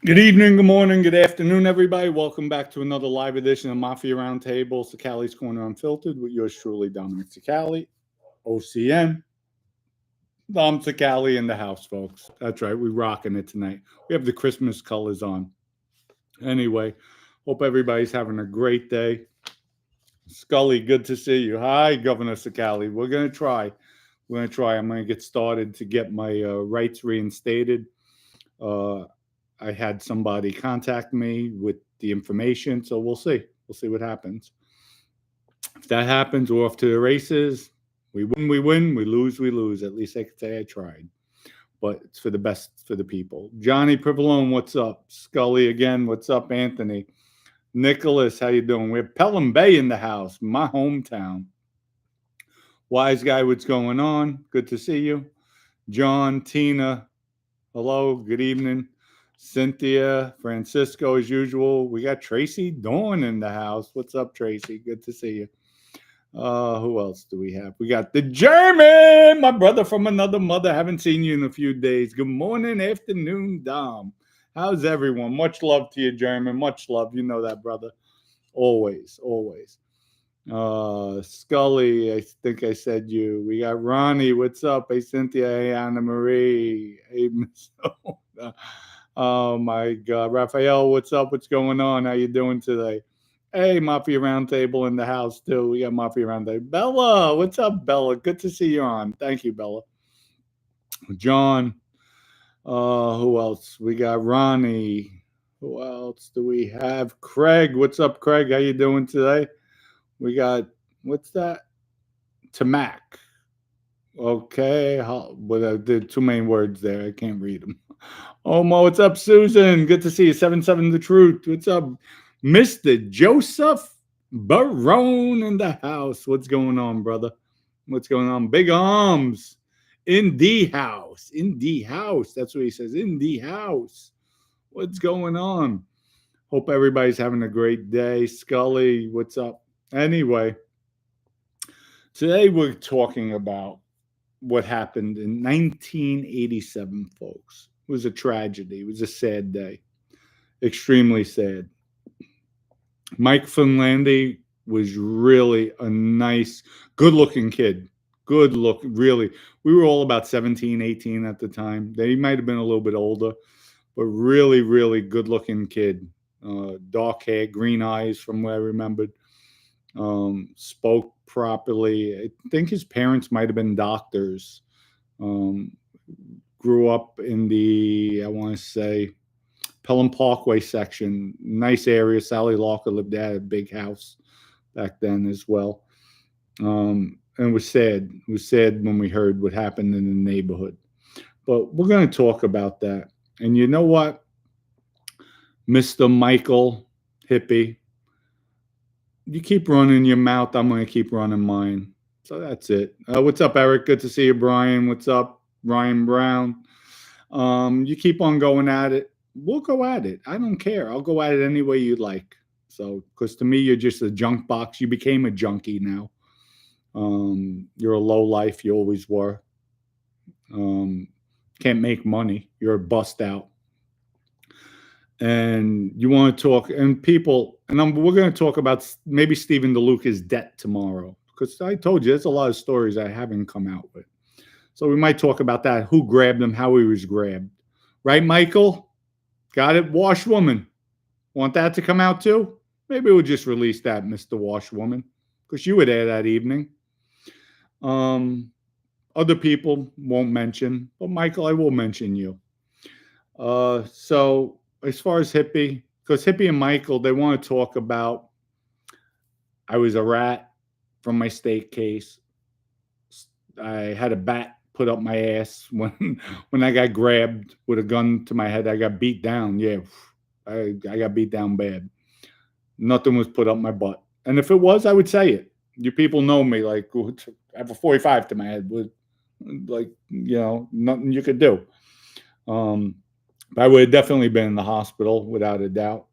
Good evening, good morning, good afternoon, everybody. Welcome back to another live edition of Mafia Roundtable, Sicali's Corner Unfiltered, with yours truly, Dominic Sicali, OCN. Dom Sicali in the house, folks. That's right, we're rocking it tonight. We have the Christmas colors on. Anyway, hope everybody's having a great day. Scully, good to see you. Hi, Governor Sicali. We're going to try. I'm going to get started to get my rights reinstated. Uh, I had somebody contact me with the information, so we'll see. We'll see what happens. If that happens, we're off to the races. We win, we win. We lose, we lose. At least I could say I tried. But it's for the best for the people. Johnny Privalone, what's up? Scully again, what's up? Anthony. Nicholas, how you doing? We have Pelham Bay in the house, my hometown. Wise guy, what's going on? Good to see you. John, Tina, hello, good evening. Cynthia, Francisco, as usual. We got Tracy Dawn in the house. What's up, Tracy? Good to see you. Who else do we have? We got the German, my brother from another mother. Haven't seen you in a few days. Good morning, afternoon, Dom. How's everyone? Much love to you, German. Much love. You know that, brother. Always, always. Scully, I think I said you. We got Ronnie. What's up? Hey, Cynthia. Hey, Anna Marie. Hey, Miss. Oh my God, Raphael, what's up? What's going on? How you doing today? Hey, Mafia Roundtable in the house too. We got Mafia Roundtable. Bella, what's up, Bella? Good to see you on. Thank you, Bella. John. Who else? We got Ronnie. Who else do we have? Craig. What's up, Craig? How you doing today? We got what's that? Tamak. Okay, but there are too many words there. I can't read them. Omo, what's up, Susan? Good to see you. 7-7 The Truth. What's up, Mr. Joseph Barone in the house? What's going on, brother? What's going on? Big arms in the house. In the house. That's what he says. In the house. What's going on? Hope everybody's having a great day. Scully, what's up? Anyway, today we're talking about what happened in 1987, folks. It was a tragedy. It was a sad day. Extremely sad. Mike Filandi was really a nice, good-looking kid. Good look, really. We were all about 17, 18 at the time. They might have been a little bit older, but really, really good-looking kid. Dark hair, green eyes from what I remembered. Spoke properly. I think his parents might have been doctors. Grew up in the, I want to say, Pelham Parkway section. Nice area. Sally Larca lived there, a big house back then as well. And it was sad. It was sad when we heard what happened in the neighborhood. But we're going to talk about that. And you know what? Mr. Michael Hippy, you keep running your mouth, I'm going to keep running mine. So that's it. What's up, Eric? Good to see you, Brian. What's up, Ryan Brown? You keep on going at it. We'll go at it. I don't care. I'll go at it any way you like. So, because to me, you're just a junk box. You became a junkie now. You're a low life. You always were. Can't make money. You're a bust out. And you want to talk, and people, and we're going to talk about maybe Stephen DeLuca's debt tomorrow, because I told you there's a lot of stories I haven't come out with. So we might talk about that, who grabbed him, how he was grabbed. Right, Michael? Got it, Washwoman. Want that to come out too? Maybe we'll just release that, Mr. Washwoman, because you were there that evening. Other people won't mention, but Michael, I will mention you. So as far as Hippy, because Hippy and Michael, they want to talk about I was a rat from my state case. I had a bat put up my ass when I got grabbed with a gun to my head. I got beat down. Yeah, I got beat down bad. Nothing was put up my butt. And if it was, I would say it. You people know me. Like, I have a 45 to my head. With, like, nothing you could do. I would have definitely been in the hospital without a doubt.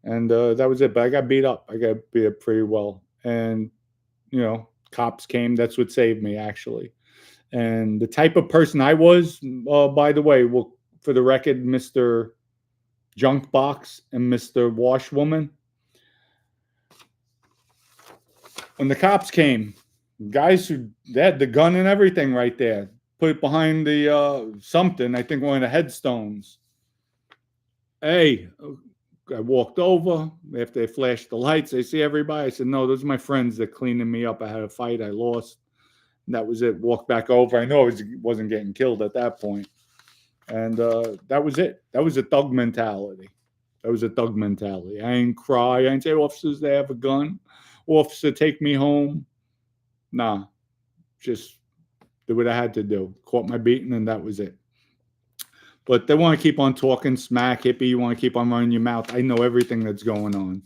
And that was it. But I got beat up. I got beat up pretty well. And, cops came. That's what saved me, actually. And the type of person I was, by the way, well, for the record, Mr. Junk Box and Mr. Washwoman. When the cops came, guys who they had the gun and everything right there, put it behind the something, I think one of the headstones. Hey, I walked over after they flashed the lights. They see everybody. I said, no, those are my friends that cleaning me up. I had a fight. I lost. And that was it. Walked back over. I know I wasn't getting killed at that point. And that was it. That was a thug mentality. That was a thug mentality. I ain't cry. I ain't say, officers, they have a gun. Officer, take me home. Nah, just did what I had to do. Caught my beating, and that was it. But they want to keep on talking smack, hippie. You want to keep on running your mouth. I know everything that's going on.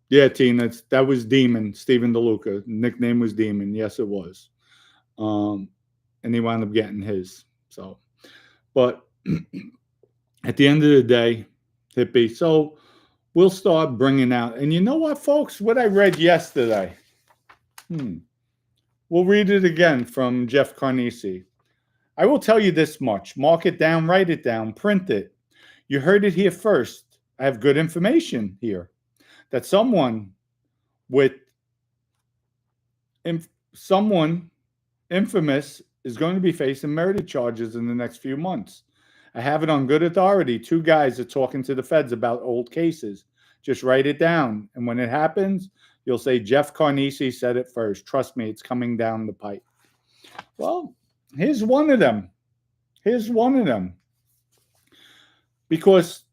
Yeah, Tina, that was Demon, Stephen DeLuca. Nickname was Demon. Yes, it was. And he wound up getting his. So, but at the end of the day, hippie. So we'll start bringing out. And you know what, folks? What I read yesterday. We'll read it again from Jeff Carnesi. I will tell you this much. Mark it down, write it down, print it. You heard it here first. I have good information here that someone infamous is going to be facing murder charges in the next few months. I have it on good authority. 2 guys are talking to the feds about old cases. Just write it down. And when it happens, you'll say Jeff Carnesi said it first. Trust me, it's coming down the pipe. Well, here's one of them. Because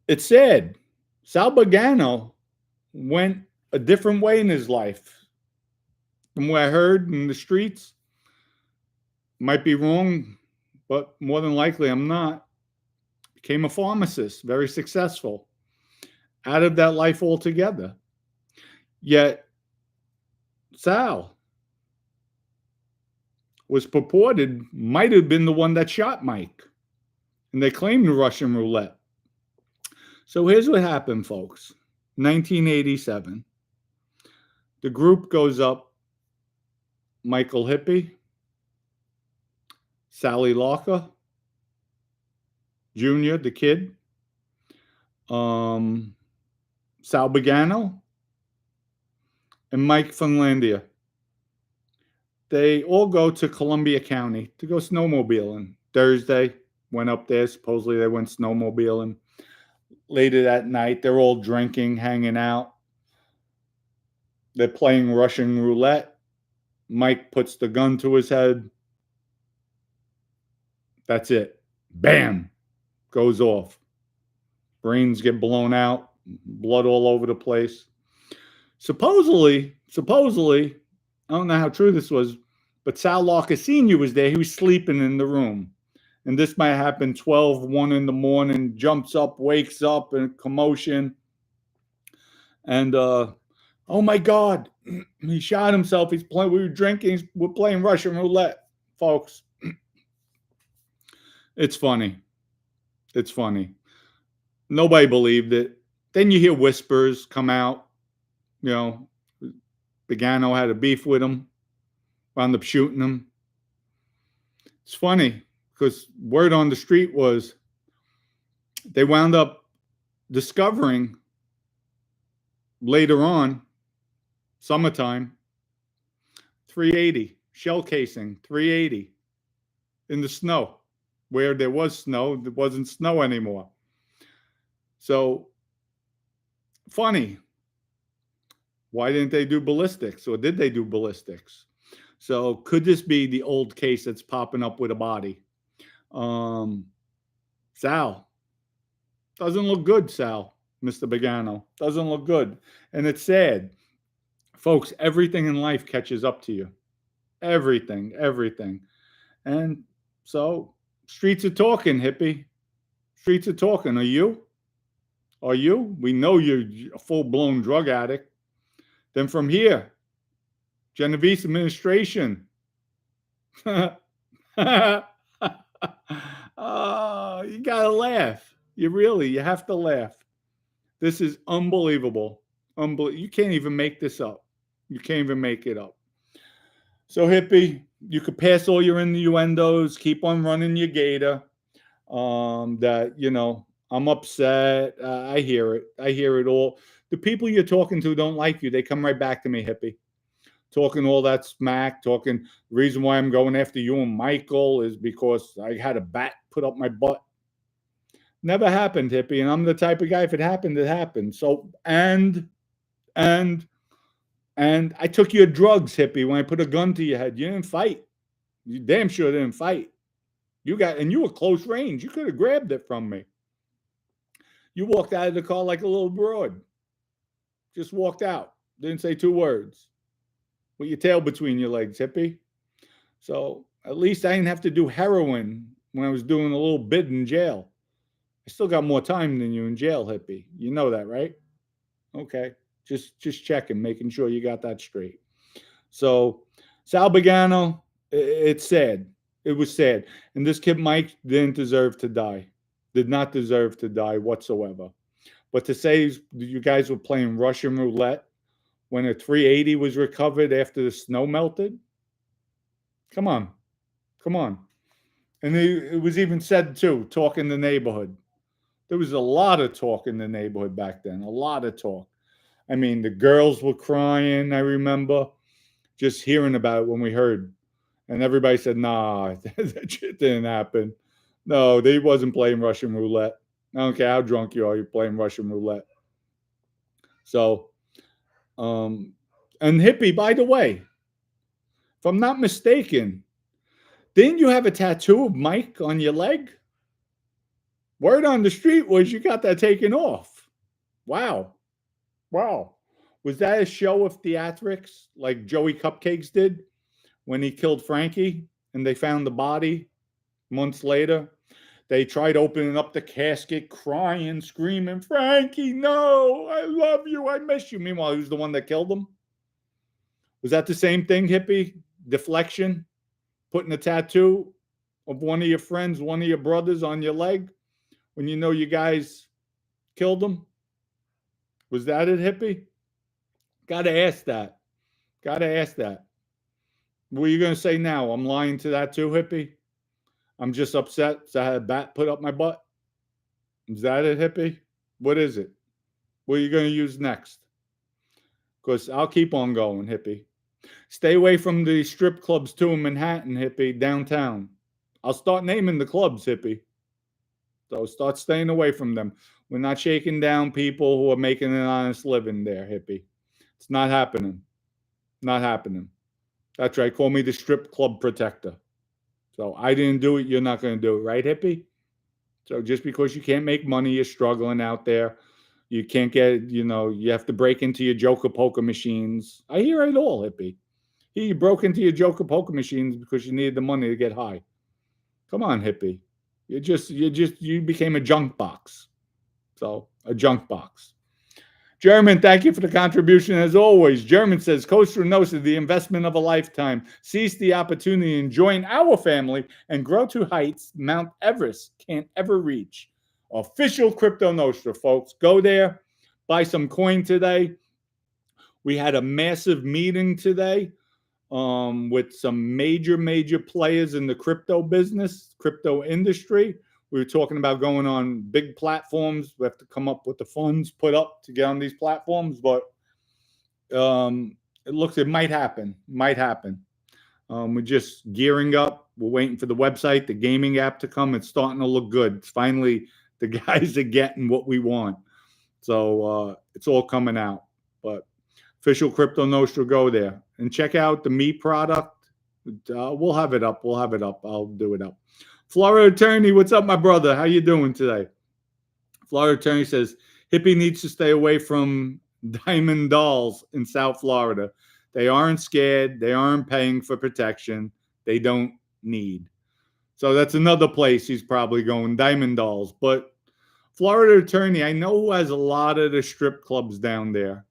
it's sad. Sal Bagano went a different way in his life. From what I heard in the streets, might be wrong, but more than likely I'm not. Became a pharmacist, very successful. Out of that life altogether. Yet, Sal was purported, might have been the one that shot Mike. And they claimed the Russian roulette. So here's what happened, folks. 1987. The group goes up. Michael Hippy, Sally Larca, Jr., the kid, Sal Bagano, and Mike Finlandia. They all go to Columbia County to go snowmobiling. Thursday, went up there. Supposedly they went snowmobiling. Later that night, they're all drinking, hanging out. They're playing Russian roulette. Mike puts the gun to his head. That's it. Bam! Goes off. Brains get blown out. Blood all over the place. Supposedly, I don't know how true this was, but Sal Larca Sr. was there. He was sleeping in the room. And this might happen 12, 1 in the morning, jumps up, wakes up, and commotion. And, oh my God, he shot himself. We were drinking, we're playing Russian roulette, folks. It's funny. Nobody believed it. Then you hear whispers come out. You know, Bagano had a beef with him, wound up shooting him. It's funny because word on the street was they wound up discovering later on, summertime, 380, shell casing, 380 in the snow. Where there was snow, there wasn't snow anymore. So, funny. Why didn't they do ballistics? Or did they do ballistics? So, could this be the old case that's popping up with a body? Sal. Doesn't look good, Sal. Mr. Bagano. Doesn't look good. And it's sad. Folks, everything in life catches up to you. Everything. And so, streets are talking, hippie. Streets are talking. Are you? We know you're a full-blown drug addict. Then from here, Genovese administration. You gotta laugh. You have to laugh. This is unbelievable. You can't even make this up. You can't even make it up. So, hippie, you could pass all your innuendos, keep on running your gator. That, I'm upset. I hear it. I hear it all. The people you're talking to don't like you. They come right back to me, Hippy. Talking all that smack, talking. The reason why I'm going after you and Michael is because I had a bat put up my butt. Never happened, Hippy. And I'm the type of guy, if it happened, it happened. So, and, and I took your drugs, Hippy, when I put a gun to your head. You didn't fight. You damn sure didn't fight. You were close range. You could have grabbed it from me. You walked out of the car like a little broad. Just walked out. Didn't say two words. With your tail between your legs, Hippy. So at least I didn't have to do heroin when I was doing a little bit in jail. I still got more time than you in jail, Hippy. You know that, right? Okay. Just checking, making sure you got that straight. So Sal Bagano, it's sad. It was sad. And this kid Mike didn't deserve to die. Did not deserve to die whatsoever. But to say you guys were playing Russian roulette when a 380 was recovered after the snow melted? Come on. Come on. And it was even said, too, talk in the neighborhood. There was a lot of talk in the neighborhood back then, a lot of talk. I mean, the girls were crying, I remember, just hearing about it when we heard. And everybody said, nah, that shit didn't happen. No, they wasn't playing Russian roulette. I don't care how drunk you are, you're playing Russian roulette. So, and Hippy, by the way, if I'm not mistaken, didn't you have a tattoo of Mike on your leg? Word on the street was you got that taken off. Wow. Wow. Was that a show of theatrics like Joey Cupcakes did when he killed Frankie and they found the body months later? They tried opening up the casket, crying, screaming, Frankie, no, I love you, I miss you. Meanwhile, he was the one that killed him. Was that the same thing, Hippy? Deflection? Putting a tattoo of one of your friends, one of your brothers on your leg when you know you guys killed him? Was that it, Hippy? Gotta ask that. Gotta ask that. What are you going to say now? I'm lying to that too, Hippy? I'm just upset so I had a bat put up my butt? Is that it, Hippy? What is it? What are you going to use next? Because I'll keep on going, Hippy. Stay away from the strip clubs too in Manhattan, Hippy, downtown. I'll start naming the clubs, Hippy. So start staying away from them. We're not shaking down people who are making an honest living there, Hippy. It's not happening. Not happening. That's right. Call me the strip club protector. So I didn't do it. You're not going to do it, right, Hippy? So just because you can't make money, you're struggling out there. You can't get, you have to break into your Joker poker machines. I hear it all, Hippy. You broke into your Joker poker machines because you needed the money to get high. Come on, Hippy. You became a junk box. So a junk box. German, thank you for the contribution as always. German says, Costa Nostra, the investment of a lifetime. Seize the opportunity and join our family and grow to heights Mount Everest can't ever reach. Official Crypto Nostra, folks. Go there, buy some coin today. We had a massive meeting today with some major players in the crypto business, crypto industry. We were talking about going on big platforms. We have to come up with the funds put up to get on these platforms, but it might happen. We're just gearing up. We're waiting for the website, the gaming app to come. It's starting to look good. It's finally, the guys are getting what we want. So it's all coming out. But official Crypto Nostra, go there and check out the Me product. We'll have it up. I'll do it up. Florida Attorney, what's up, my brother? How you doing today? Florida Attorney says, Hippy needs to stay away from Diamond Dolls in South Florida. They aren't scared. They aren't paying for protection. They don't need. So that's another place he's probably going, Diamond Dolls. But Florida Attorney, I know who has a lot of the strip clubs down there.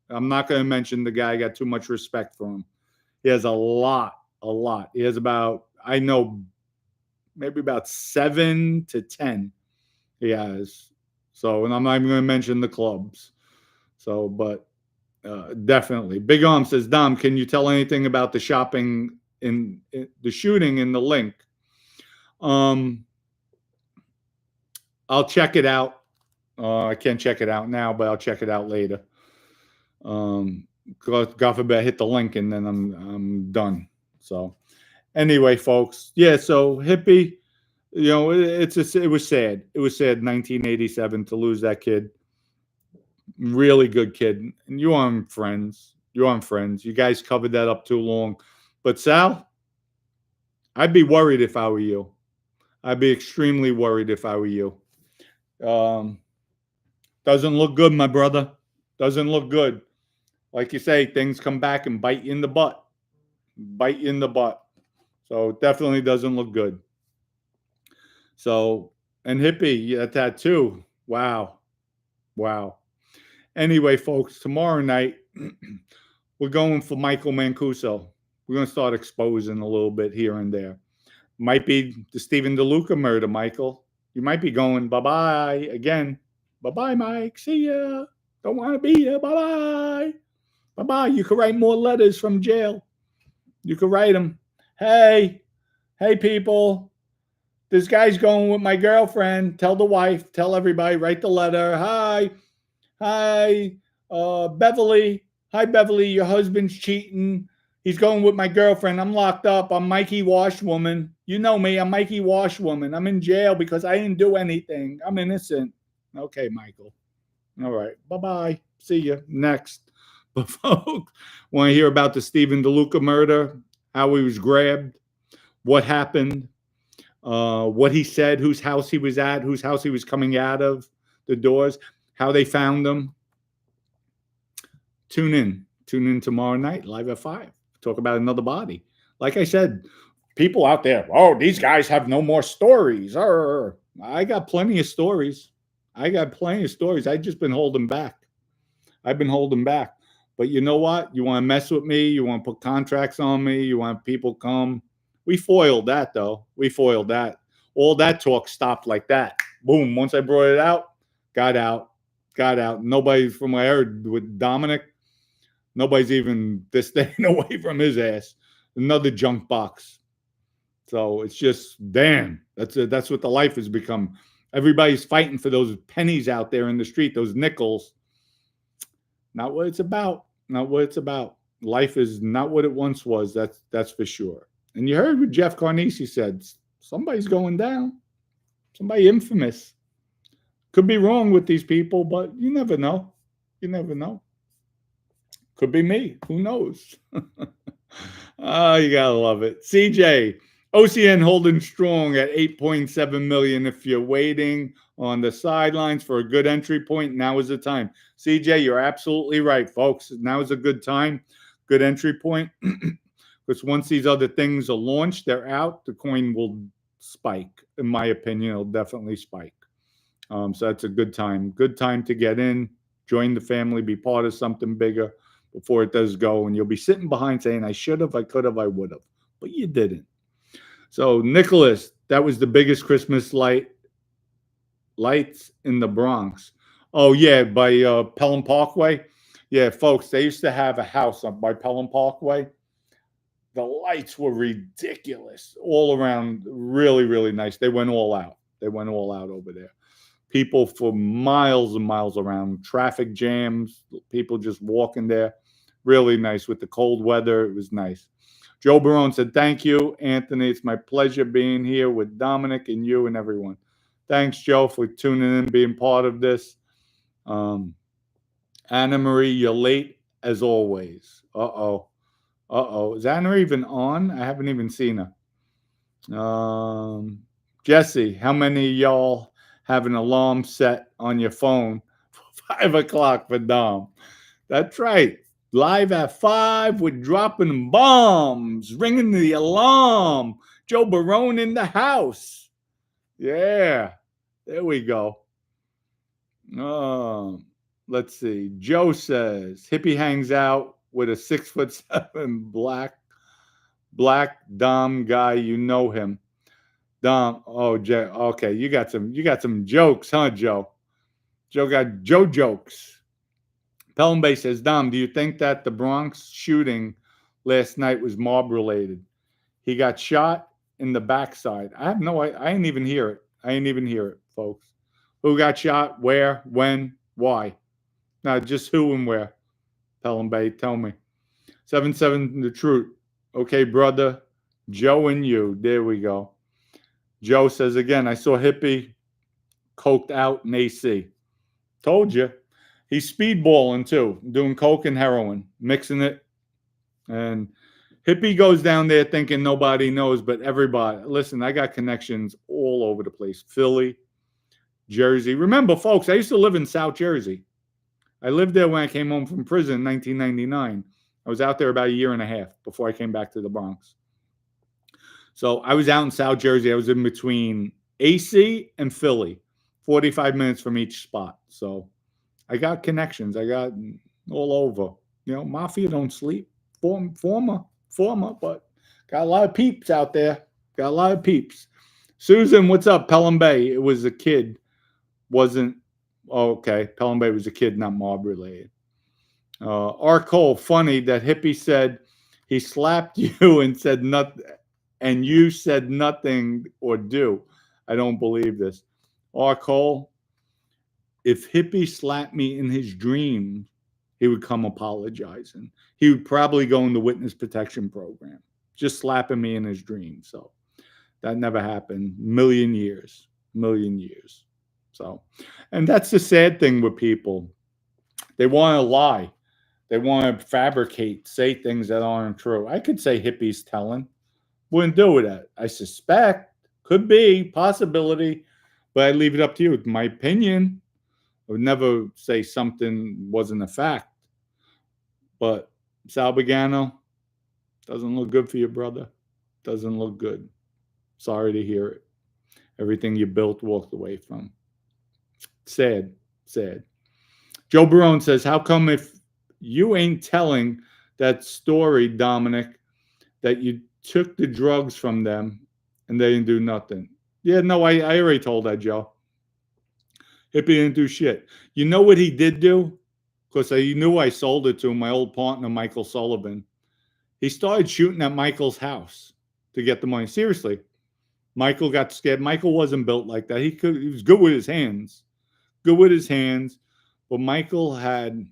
I'm not going to mention the guy. I got too much respect for him. He has a lot. He has about, I know, maybe about 7 to 10 he has. So, and I'm not even going to mention the clubs. So, but definitely. Big Arm says, Dom, can you tell anything about the shopping in the shooting in the link? I'll check it out. I can't check it out now, but I'll check it out later. God forbid I hit the link and then I'm done. So anyway, folks, yeah. So Hippy, it was sad. It was sad, 1987, to lose that kid. Really good kid, and you aren't friends. You aren't friends. You guys covered that up too long. But Sal, I'd be worried if I were you. I'd be extremely worried if I were you. Doesn't look good, my brother. Doesn't look good. Like you say, things come back and bite you in the butt. Bite you in the butt. So it definitely doesn't look good. So, and Hippy, that tattoo. Wow. Wow. Anyway, folks, tomorrow night, we're going for Michael Mancuso. We're going to start exposing a little bit here and there. Might be the Stephen DeLuca murder, Michael. You might be going, bye-bye again. Bye-bye, Mike. See ya. Don't want to be here. Bye-bye. Bye-bye. You can write more letters from jail. You can write them. Hey, people. This guy's going with my girlfriend. Tell the wife. Tell everybody. Write the letter. Hi, Beverly. Hi, Beverly. Your husband's cheating. He's going with my girlfriend. I'm locked up. I'm Mikey Washwoman. You know me. I'm Mikey Washwoman. I'm in jail because I didn't do anything. I'm innocent. Okay, Michael. All right. Bye-bye. See you. Next. But folks, want to hear about the Stephen DeLuca murder, how he was grabbed, what happened, what he said, whose house he was at, whose house he was coming out of, the doors, how they found him. Tune in tomorrow night, live at 5. Talk about another body. Like I said, people out there, oh, these guys have no more stories. I got plenty of stories. I just been holding back. I've been holding back. But you know what? You want to mess with me? You want to put contracts on me? You want people come? We foiled that, though. We foiled that. All that talk stopped like that. Boom. Once I brought it out, got out. Nobody, from what I heard with Dominic, nobody's even staying away from his ass. Another junk box. So it's just, damn. That's what the life has become. Everybody's fighting for those pennies out there in the street, those nickels. Not what it's about. Not what it's about. Life is not what it once was. That's for sure. And you heard what Jeff Carnesi said. Somebody's going down. Somebody infamous. Could be wrong with these people, but you never know. You never know. Could be me. Who knows? Oh, you gotta love it. CJ, OCN holding strong at 8.7 million. If you're waiting on the sidelines for a good entry point, now is the time. CJ, you're absolutely right, folks. Now is a good time, good entry point. Because once these other things are launched, they're out, the coin will spike. In my opinion, it'll definitely spike. So that's a good time. Good time to get in, join the family, be part of something bigger before it does go. And you'll be sitting behind saying, I should have, I could have, I would have. But you didn't. So, Nicholas, that was the biggest Christmas lights in the Bronx. Oh, yeah, by Pelham Parkway. Yeah, folks, they used to have a house up by Pelham Parkway. The lights were ridiculous all around. Really, really nice. They went all out. Over there. People for miles and miles around. Traffic jams. People just walking there. Really nice with the cold weather. It was nice. Joe Barone said, thank you, Anthony. It's my pleasure being here with Dominic and you and everyone. Thanks, Joe, for tuning in, being part of this. Anna Marie, you're late as always. Uh-oh. Is Anna even on? I haven't even seen her. Jesse, how many of y'all have an alarm set on your phone for 5 o'clock for Dom? That's right. Live at 5, we're dropping bombs, ringing the alarm. Joe Barone in the house. Yeah, there we go. Let's see. Joe says, Hippy hangs out with a 6'7" black Dom guy. You know him. Dom. Oh, okay. You got some jokes, huh, Joe? Joe got Joe jokes. Pelham Bay says, Dom, do you think that the Bronx shooting last night was mob related? He got shot in the backside. I have no idea. I didn't even hear it. Folks. Who got shot? Where? When? Why? Not just who and where. Pelham Bay, tell me. 7-7, the truth. Okay, brother. Joe and you. There we go. Joe says again, I saw Hippy coked out in AC. Told you. He's speedballing too, doing coke and heroin, mixing it. And Hippy goes down there thinking nobody knows, but everybody. Listen, I got connections all over the place. Philly, Jersey. Remember, folks, I used to live in South Jersey. I lived there when I came home from prison in 1999. I was out there about a year and a half before I came back to the Bronx. So I was out in South Jersey. I was in between AC and Philly, 45 minutes from each spot. So I got connections. I got all over. You know, Mafia don't sleep. Former, but got a lot of peeps out there. Got a lot of peeps. Susan, what's up? Pelham Bay. It was a kid. Wasn't, oh, okay. Pelham Bay was a kid, not mob related. R. Cole, funny that Hippy said he slapped you and said nothing, and you said nothing or do. I don't believe this. R. Cole, if Hippy slapped me in his dream, he would come apologizing. He would probably go in the witness protection program, just slapping me in his dream. So that never happened. Million years. So, and that's the sad thing with people. They want to lie. They want to fabricate, say things that aren't true. I could say Hippy's telling. Wouldn't do that. I suspect. Could be. Possibility. But I leave it up to you. It's my opinion. I would never say something wasn't a fact. But Sal Bagano, doesn't look good for you, brother. Doesn't look good. Sorry to hear it. Everything you built, walked away from. Sad. Joe Barone says, how come if you ain't telling that story, Dominic, that you took the drugs from them and they didn't do nothing? Yeah, no, I already told that, Joe. Hippy didn't do shit. You know what he did do? Because he knew I sold it to my old partner, Michael Sullivan. He started shooting at Michael's house to get the money. Seriously. Michael got scared. Michael wasn't built like that. He was good with his hands. But Michael had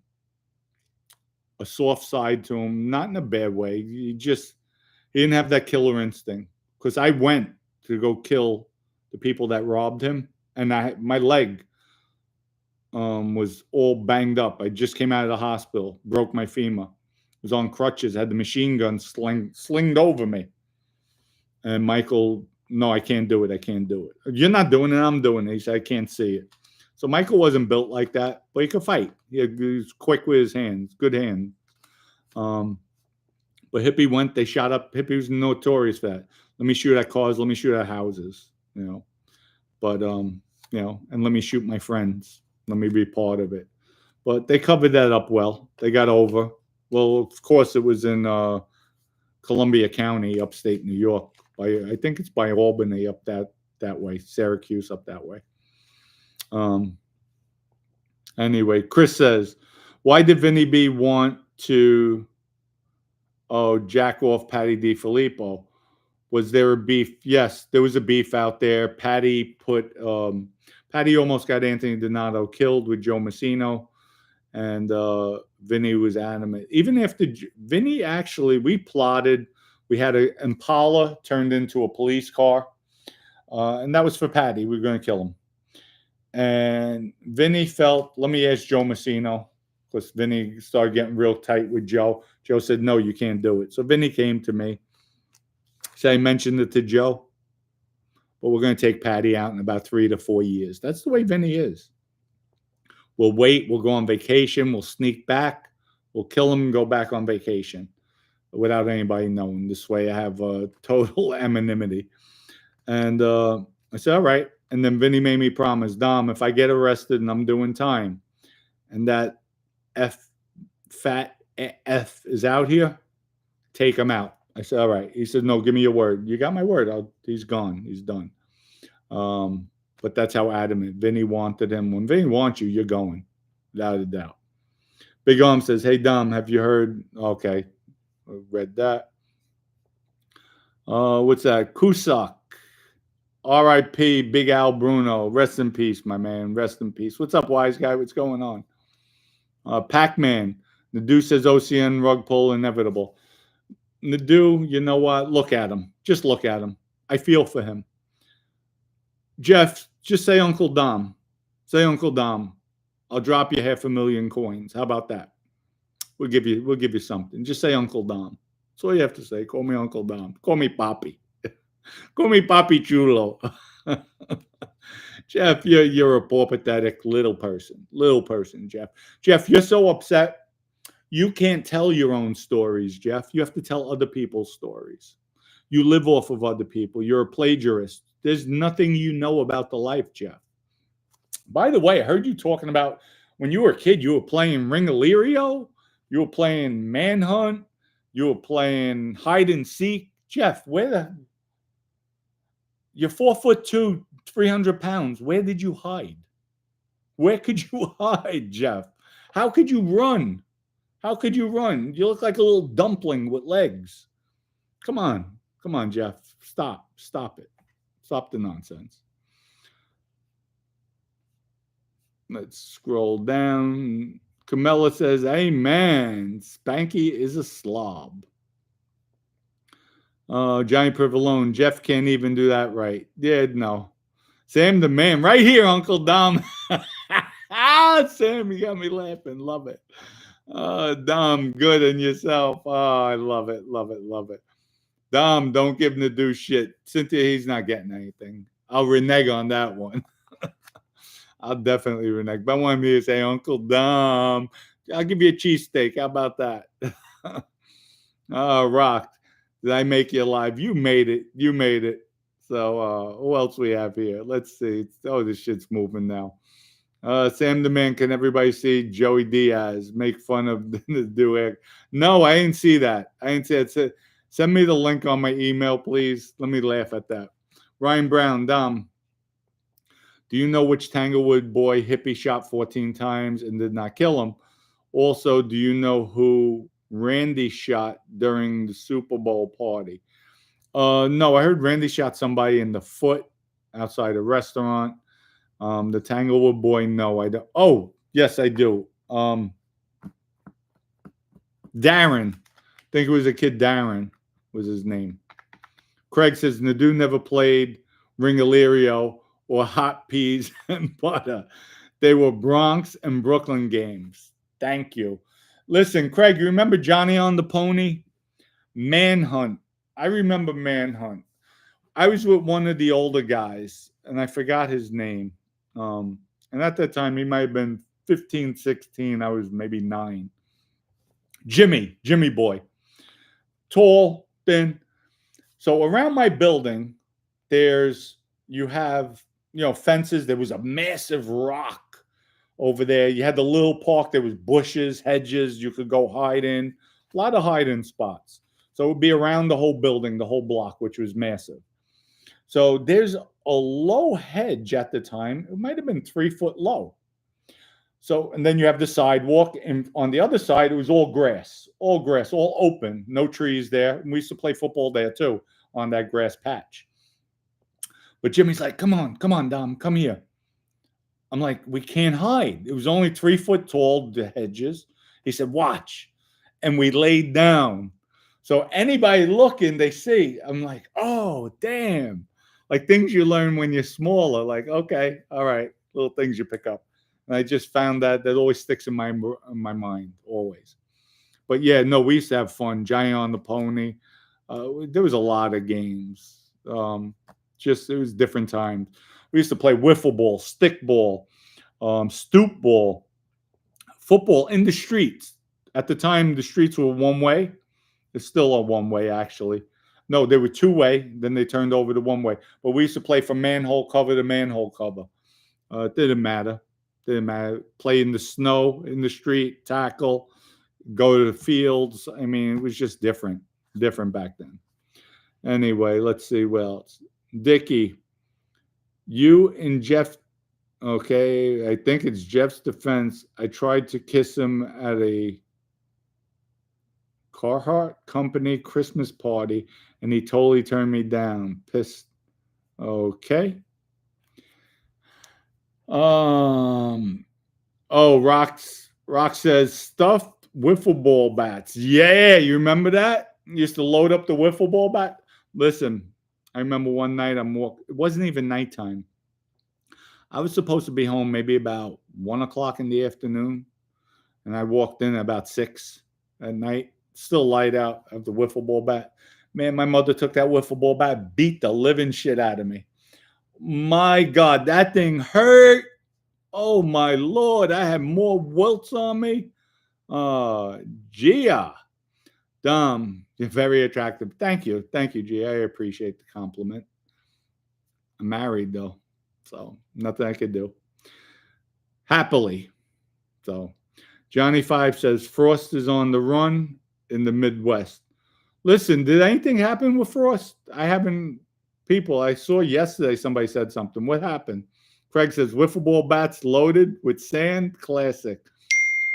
a soft side to him, not in a bad way. He didn't have that killer instinct. Because I went to go kill the people that robbed him, and my leg was all banged up. I just came out of the hospital, broke my femur, was on crutches, had the machine gun slinged over me. And Michael, no, I can't do it. You're not doing it, I'm doing it. He said, I can't see it. So Michael wasn't built like that, but he could fight. He was quick with his hands, good hands. But Hippy went, they shot up. Hippy was notorious for that. Let me shoot at cars, let me shoot at houses, you know. But, you know, and let me shoot my friends. Let me be part of it. But they covered that up well. They got over. Well, of course, it was in Columbia County, upstate New York. I think it's by Albany up that way, Syracuse up that way. Anyway, Chris says, why did Vinny B want to jack off Patty DiFilippo? Was there a beef? Yes, there was a beef out there. Patty almost got Anthony Donato killed with Joe Massino, and Vinny was adamant. Even after Vinny, actually, we plotted. We had an Impala turned into a police car, and that was for Patty. We were going to kill him. And Vinny felt, let me ask Joe Massino, because Vinny started getting real tight with Joe. Joe said, no, you can't do it. So Vinny came to me. So I mentioned it to Joe, but we're going to take Patty out in about 3 to 4 years. That's the way Vinny is. We'll wait. We'll go on vacation. We'll sneak back. We'll kill him and go back on vacation without anybody knowing. This way I have total anonymity. And I said, all right. And then Vinny made me promise, Dom, if I get arrested and I'm doing time and that fat F is out here, take him out. I said, all right. He said, no, give me your word. You got my word. He's gone. He's done. But that's how adamant Vinny wanted him. When Vinny wants you, you're going, without a doubt. Big Arm says, hey, Dom, have you heard? Okay, I read that. What's that? Cusack. R.I.P. Big Al Bruno. Rest in peace, my man. Rest in peace. What's up, wise guy? What's going on? Pac-Man. Nadu says OCN rug pull inevitable. Nadu, you know what? Look at him. Just look at him. I feel for him. Jeff, just say Uncle Dom. Say Uncle Dom. I'll drop you 500,000 coins. How about that? We'll give you something. Just say Uncle Dom. That's all you have to say. Call me Uncle Dom. Call me Papi. Call me Papi Chulo. Jeff, you're a poor, pathetic little person. Little person, Jeff. Jeff, you're so upset. You can't tell your own stories, Jeff. You have to tell other people's stories. You live off of other people. You're a plagiarist. There's nothing you know about the life, Jeff. By the way, I heard you talking about when you were a kid, you were playing Ringalerio, you were playing Manhunt, you were playing hide and seek. Jeff, you're 4'2", 300 pounds. Where did you hide? Where could you hide, Jeff? How could you run? How could you run? You look like a little dumpling with legs. Come on, Jeff. Stop it. Stop the nonsense. Let's scroll down. Camilla says, amen. Spanky is a slob. Johnny Privalone, Jeff can't even do that right. Yeah, no. Sam the man, right here, Uncle Dom. Sam, you got me laughing. Love it. Dom, good in yourself. Oh, I love it. Dom, don't give him the do shit. Cynthia, he's not getting anything. I'll renege on that one. I'll definitely renege. But I want me to say, Uncle Dom, I'll give you a cheesesteak. How about that? Rocked. Did I make you alive? You made it. So who else we have here? Let's see. Oh, this shit's moving now. Sam the man, can everybody see Joey Diaz make fun of the do? No, I didn't see that. Send me the link on my email, please. Let me laugh at that. Ryan Brown, Dom, do you know which Tanglewood boy Hippy shot 14 times and did not kill him? Also, do you know who Randy shot during the Super Bowl party? No, I heard Randy shot somebody in the foot outside a restaurant. The Tanglewood boy, no, I don't. Oh, yes, I do. Darren. I think it was a kid, Darren was his name. Craig says, Nadu never played Ringalerio or Hot Peas and Butter. They were Bronx and Brooklyn games. Thank you. Listen, Craig, you remember Johnny on the Pony? Manhunt. I remember Manhunt. I was with one of the older guys, and I forgot his name. And at that time, he might have been 15, 16. I was maybe 9. Jimmy boy. Tall, thin. So around my building, you have fences. There was a massive rock over there. You had the little park. There was bushes, hedges you could go hide in. A lot of hide-in spots. So it would be around the whole building, the whole block, which was massive. So there's a low hedge at the time. It might have been 3 foot low. So, and then you have the sidewalk, and on the other side, it was all grass, all open, no trees there. And we used to play football there too, on that grass patch. But Jimmy's like, come on, Dom, come here. I'm like, we can't hide. It was only 3 foot tall, the hedges. He said, watch. And we laid down. So anybody looking, they see. I'm like, oh, damn. Like things you learn when you're smaller. Like, okay, all right, little things you pick up. And I just found that always sticks in my mind, always. But yeah, no, we used to have fun. Giant on the Pony. There was a lot of games. It was different times. We used to play wiffle ball, stick ball, stoop ball, football in the streets. At the time, the streets were one way. It's still a one way, actually. No, they were 2 way. Then they turned over to 1 way. But we used to play from manhole cover to manhole cover. It didn't matter. Play in the snow, in the street, tackle, go to the fields. I mean, it was just different back then. Anyway, let's see what else. Dickie, you and Jeff, okay, I think it's Jeff's defense. I tried to kiss him at a Carhartt company Christmas party, and he totally turned me down. Pissed Okay. Oh, Rock says stuffed wiffle ball bats. Yeah, you remember that? You used to load up the wiffle ball bat. Listen, I remember one night it wasn't even nighttime. I was supposed to be home maybe about 1 o'clock in the afternoon, and I walked in at about 6 at night. Still light out of the wiffle ball bat. Man, my mother took that wiffle ball bat, beat the living shit out of me. My God, that thing hurt. Oh my Lord, I had more welts on me. Gia, you're very attractive. Thank you, Gia. I appreciate the compliment. I'm married though, so nothing I could do. Happily, so Johnny Five says Frost is on the run in the Midwest. Listen, did anything happen with Frost? I haven't. People, I saw yesterday somebody said something. What happened? Craig says wiffle ball bats loaded with sand. Classic.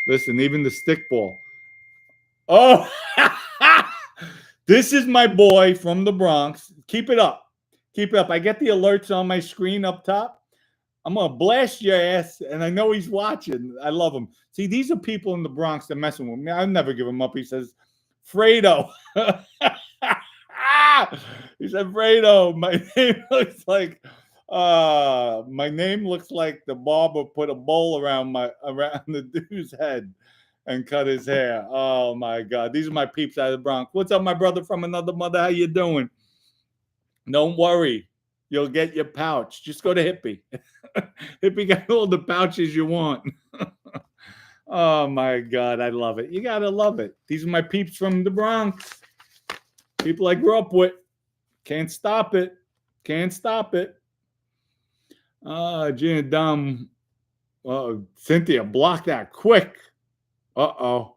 Listen, even the stick ball. Oh, this is my boy from the Bronx. Keep it up. Keep it up. I get the alerts on my screen up top. I'm going to blast your ass, and I know he's watching. I love him. See, these are people in the Bronx that messing with me. I'll never give him up. He says, Fredo. He said, Fredo, my name looks like the barber put a bowl around the dude's head and cut his hair. Oh my God. These are my peeps out of the Bronx. What's up, my brother from another mother? How you doing? Don't worry. You'll get your pouch. Just go to Hippy. Hippy got all the pouches you want. Oh my God. I love it. You got to love it. These are my peeps from the Bronx. People I grew up with. Can't stop it. Can't stop it. Gina Dumb. Cynthia, block that quick. Uh-oh.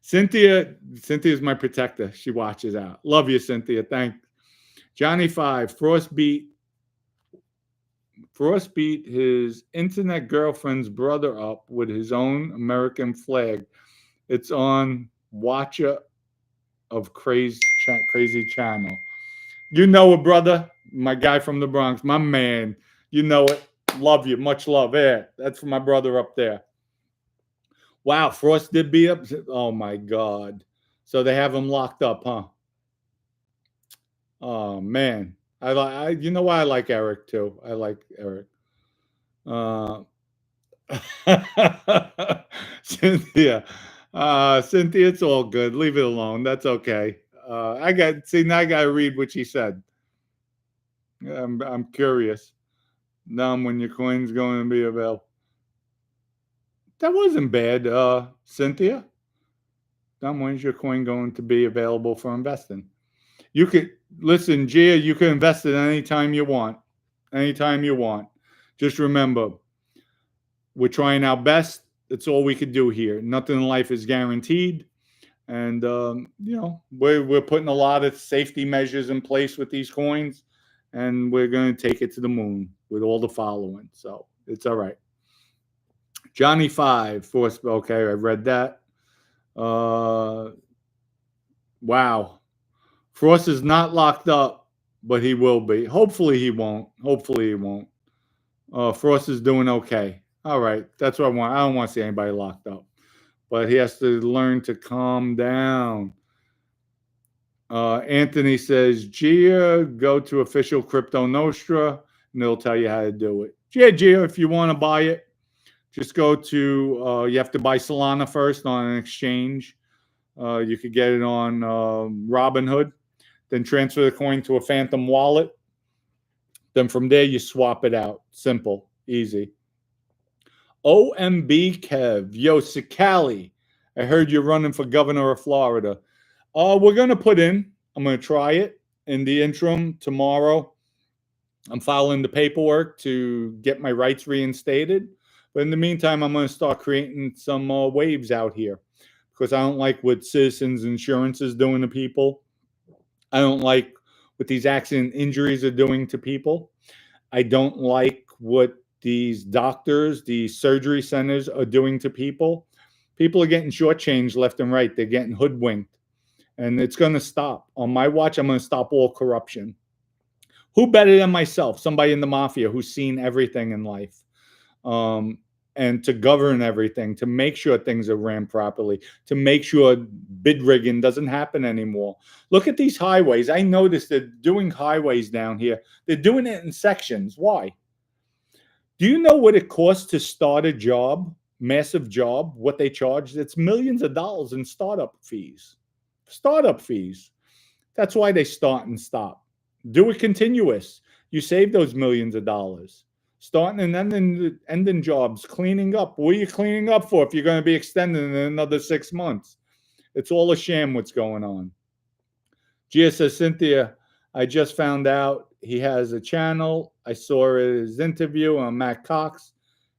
Cynthia's my protector. She watches out. Love you, Cynthia. Thanks. Johnny Five, Frost beat his internet girlfriend's brother up with his own American flag. It's on Watcher of Crazy Channel. You know it, brother. My guy from the Bronx, my man. You know it. Love you. Much love. Yeah, that's for my brother up there. Wow, Frost did beat up. Oh my God. So they have him locked up, huh? Oh man. You know why I like Eric too. I like Eric. Cynthia. Cynthia, it's all good. Leave it alone. That's okay. Now I gotta read what she said. I'm curious. When your coin's going to be available. That wasn't bad, Cynthia. When's your coin going to be available for investing? You could listen, Gia. You can invest it anytime you want. Anytime you want. Just remember, we're trying our best. That's all we could do here. Nothing in life is guaranteed, and we're putting a lot of safety measures in place with these coins, and we're going to take it to the moon with all the following. So it's all right. Johnny Five, Force. Okay, I read that. Wow. Frost is not locked up, but he will be. Hopefully he won't. Frost is doing okay. All right. That's what I want. I don't want to see anybody locked up. But he has to learn to calm down. Anthony says, Gia, go to official Crypto Nostra, and they'll tell you how to do it. Yeah, Gia, if you want to buy it, just go to, you have to buy Solana first on an exchange. You could get it on Robinhood. Then transfer the coin to a Phantom wallet. Then from there, you swap it out. Simple. Easy. OMB Kev. Yo, Sicali. I heard you're running for governor of Florida. We're going to put in. I'm going to try it in the interim tomorrow. I'm filing the paperwork to get my rights reinstated. But in the meantime, I'm going to start creating some waves out here because I don't like what Citizens Insurance is doing to people. I don't like what these accident injuries are doing to people. I don't like what these doctors, these surgery centers are doing to people. People are getting shortchanged left and right. They're getting hoodwinked. And it's going to stop. On my watch, I'm going to stop all corruption. Who better than myself, somebody in the mafia who's seen everything in life, and to govern everything, to make sure things are ran properly, to make sure bid rigging doesn't happen anymore. Look at these highways. I noticed they're doing highways down here. They're doing it in sections. Why? Do you know what it costs to start a job, massive job, what they charge? It's millions of dollars in startup fees. Startup fees. That's why they start and stop. Do it continuous. You save those millions of dollars. Starting and ending jobs, cleaning up. What are you cleaning up for if you're going to be extending in another 6 months? It's all a sham what's going on. Gia says, Cynthia, I just found out he has a channel. I saw his interview on Matt Cox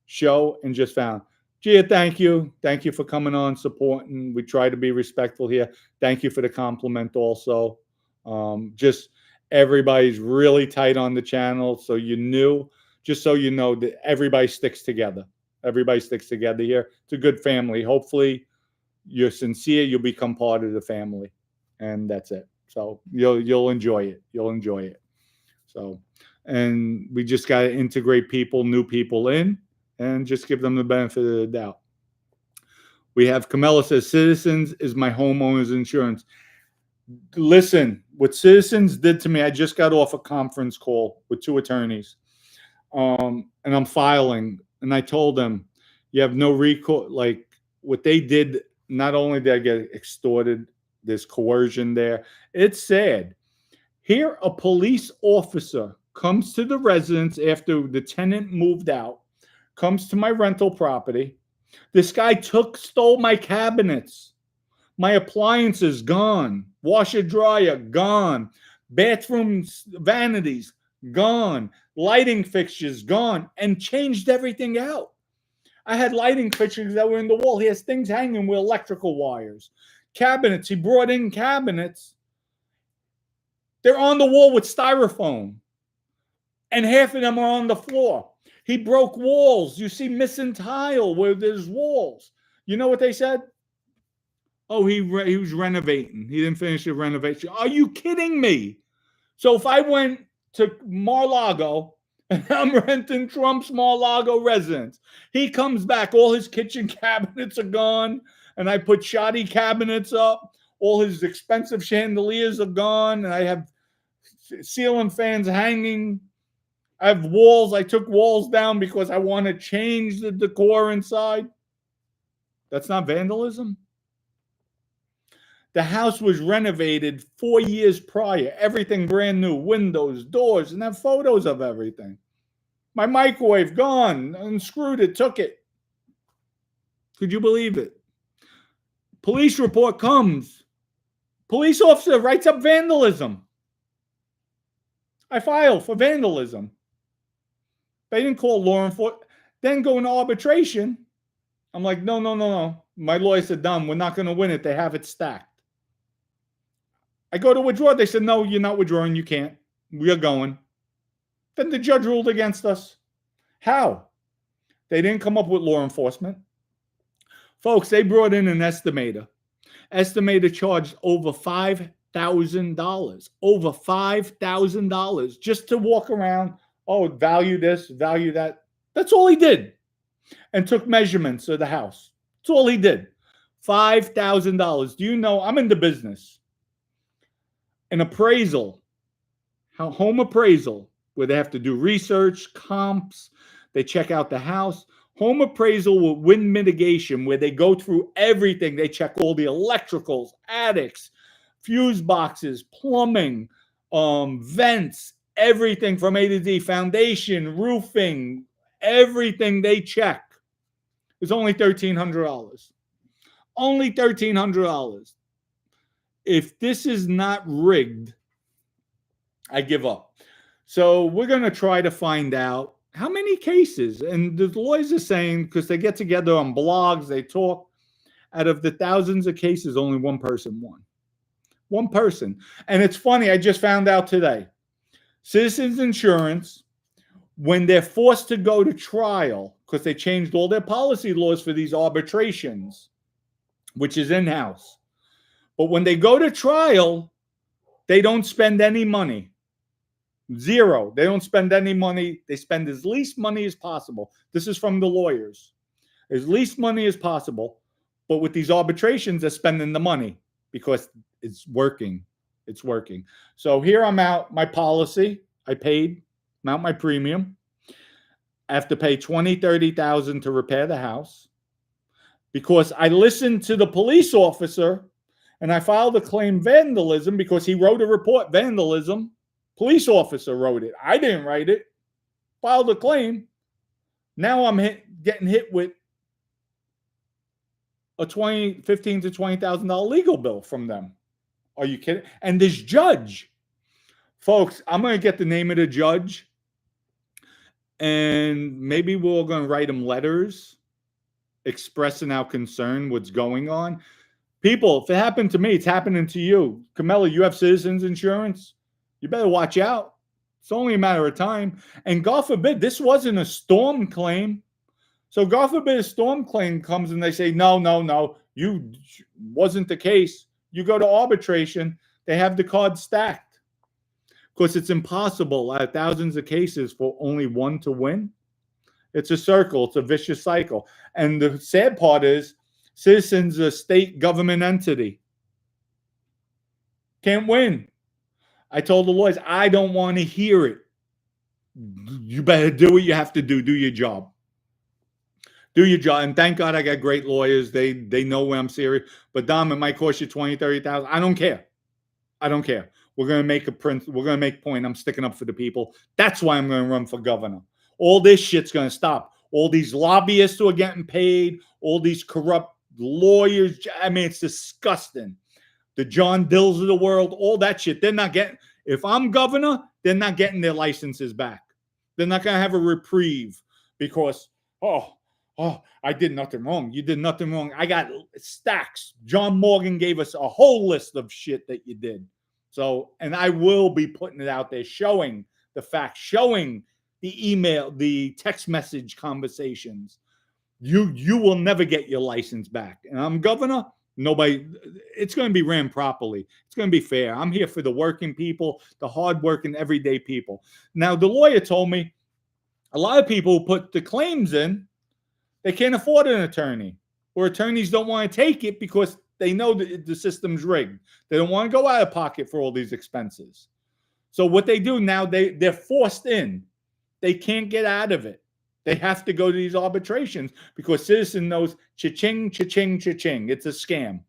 show and just found. Gia, thank you. Thank you for coming on, supporting. We try to be respectful here. Thank you for the compliment also. Just everybody's really tight on the channel. So you knew, just so you know, that everybody sticks together. Everybody sticks together here. It's a good family. Hopefully you're sincere. You'll become part of the family. And that's it. So you'll enjoy it. You'll enjoy it. So, and we just got to integrate people, new people in, and just give them the benefit of the doubt. We have Camilla says, Citizens is my homeowner's insurance. Listen, what Citizens did to me, I just got off a conference call with 2 attorneys, and I'm filing, and I told them, you have no recourse. Like what they did, not only did I get extorted, there's coercion there. It's sad. Here, a police officer comes to the residence after the tenant moved out, comes to my rental property. This guy stole my cabinets. My appliances, gone. Washer, dryer, gone. Bathroom vanities, gone. Lighting fixtures, gone. And changed everything out. I had lighting fixtures that were in the wall. He has things hanging with electrical wires. Cabinets, he brought in cabinets. They're on the wall with styrofoam. And half of them are on the floor. He broke walls. You see missing tile where there's walls. You know what they said? Oh, he was renovating. He didn't finish the renovation. Are you kidding me? So if I went to Mar-a-Lago and I'm renting Trump's Mar-a-Lago residence, he comes back, all his kitchen cabinets are gone, and I put shoddy cabinets up. All his expensive chandeliers are gone, and I have ceiling fans hanging. I have walls. I took walls down because I want to change the decor inside. That's not vandalism. The house was renovated 4 years prior. Everything brand new. Windows, doors, and I have photos of everything. My microwave, gone. Unscrewed it, took it. Could you believe it? Police report comes. Police officer writes up vandalism. I filed for vandalism. They didn't call law enforcement. Then go into arbitration. I'm like, no. My lawyer said, Dom, we're not going to win it. They have it stacked. I go to withdraw. They said, no, you're not withdrawing. You can't. We are going. Then the judge ruled against us. How? They didn't come up with law enforcement. Folks, they brought in an estimator. Estimator charged over $5,000. Over $5,000 just to walk around. Oh, value this, value that. That's all he did. And took measurements of the house. That's all he did. $5,000. Do you know, I'm in the business. An appraisal, home appraisal, where they have to do research, comps, they check out the house. Home appraisal with wind mitigation, where they go through everything. They check all the electricals, attics, fuse boxes, plumbing, vents, everything from A to Z, foundation, roofing, everything they check. It's only $1,300. Only $1,300. If this is not rigged, I give up. So we're going to try to find out how many cases. And the lawyers are saying, because they get together on blogs, they talk, out of the thousands of cases, only one person won. One person. And it's funny, I just found out today. Citizens Insurance, when they're forced to go to trial, because they changed all their policy laws for these arbitrations, which is in-house. But when they go to trial, they don't spend any money. Zero. They don't spend any money. They spend as least money as possible. This is from the lawyers. As least money as possible. But with these arbitrations, they're spending the money because it's working. It's working. So here I'm out my policy. I paid, I'm out my premium. I have to pay $20,000, $30,000 to repair the house because I listened to the police officer and I filed a claim vandalism because he wrote a report vandalism. Police officer wrote it. I didn't write it. Filed a claim. Now I'm getting hit with a $15,000 to $20,000 legal bill from them. Are you kidding? And this judge, folks, I'm going to get the name of the judge, and maybe we're going to write him letters expressing our concern, what's going on. People, if it happened to me, it's happening to you. Camilla, you have citizens insurance. You better watch out. It's only a matter of time. And God forbid, this wasn't a storm claim. So God forbid a storm claim comes and they say, no, you wasn't the case. You go to arbitration, they have the cards stacked. Because it's impossible out of thousands of cases for only one to win. It's a circle. It's a vicious cycle. And the sad part is, Citizens is a state government entity. Can't win. I told the lawyers, I don't want to hear it. You better do what you have to do. Do your job. Do your job. And thank God I got great lawyers. They know when I'm serious. But Dom, it might cost you $20,000, $30,000. I don't care. I don't care. We're going to make a print. We're going to make point. I'm sticking up for the people. That's why I'm going to run for governor. All this shit's going to stop. All these lobbyists who are getting paid, all these corrupt lawyers. I mean, it's disgusting. The John Dills of the world, all that shit. They're not getting, if I'm governor, they're not getting their licenses back. They're not going to have a reprieve because, oh, I did nothing wrong. You did nothing wrong. I got stacks. John Morgan gave us a whole list of shit that you did. So, and I will be putting it out there, showing the facts, showing the email, the text message conversations. You will never get your license back. And I'm governor. Nobody, it's going to be ran properly. It's going to be fair. I'm here for the working people, the hardworking, everyday people. Now, the lawyer told me a lot of people who put the claims in, they can't afford an attorney, or attorneys don't want to take it because they know that the system's rigged. They don't want to go out of pocket for all these expenses. So what they do now, they're forced in. They can't get out of it. They have to go to these arbitrations because Citizen knows cha-ching, cha-ching, cha-ching. It's a scam.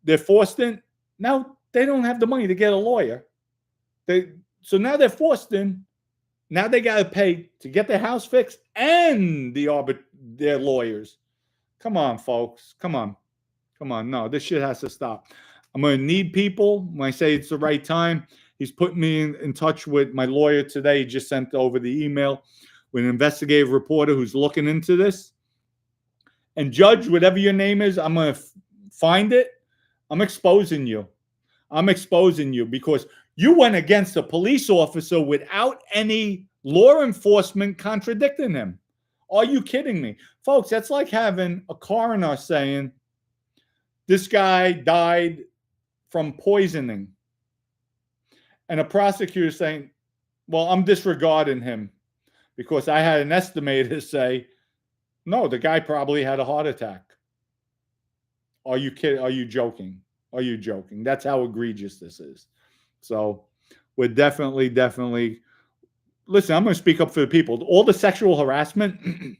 They're forced in. Now they don't have the money to get a lawyer. So now they're forced in. Now they got to pay to get their house fixed and their lawyers. Come on, folks. Come on. No, this shit has to stop. I'm going to need people when I say it's the right time. He's putting me in touch with my lawyer today. He just sent over the email with an investigative reporter who's looking into this. And Judge, whatever your name is, I'm going to find it. I'm exposing you. I'm exposing you because you went against a police officer without any law enforcement contradicting him. Are you kidding me? Folks, that's like having a coroner saying, this guy died from poisoning. And a prosecutor saying, well, I'm disregarding him because I had an estimator say, no, the guy probably had a heart attack. Are you kidding? Are you joking? Are you joking? That's how egregious this is. So we're definitely, listen, I'm going to speak up for the people. All the sexual harassment,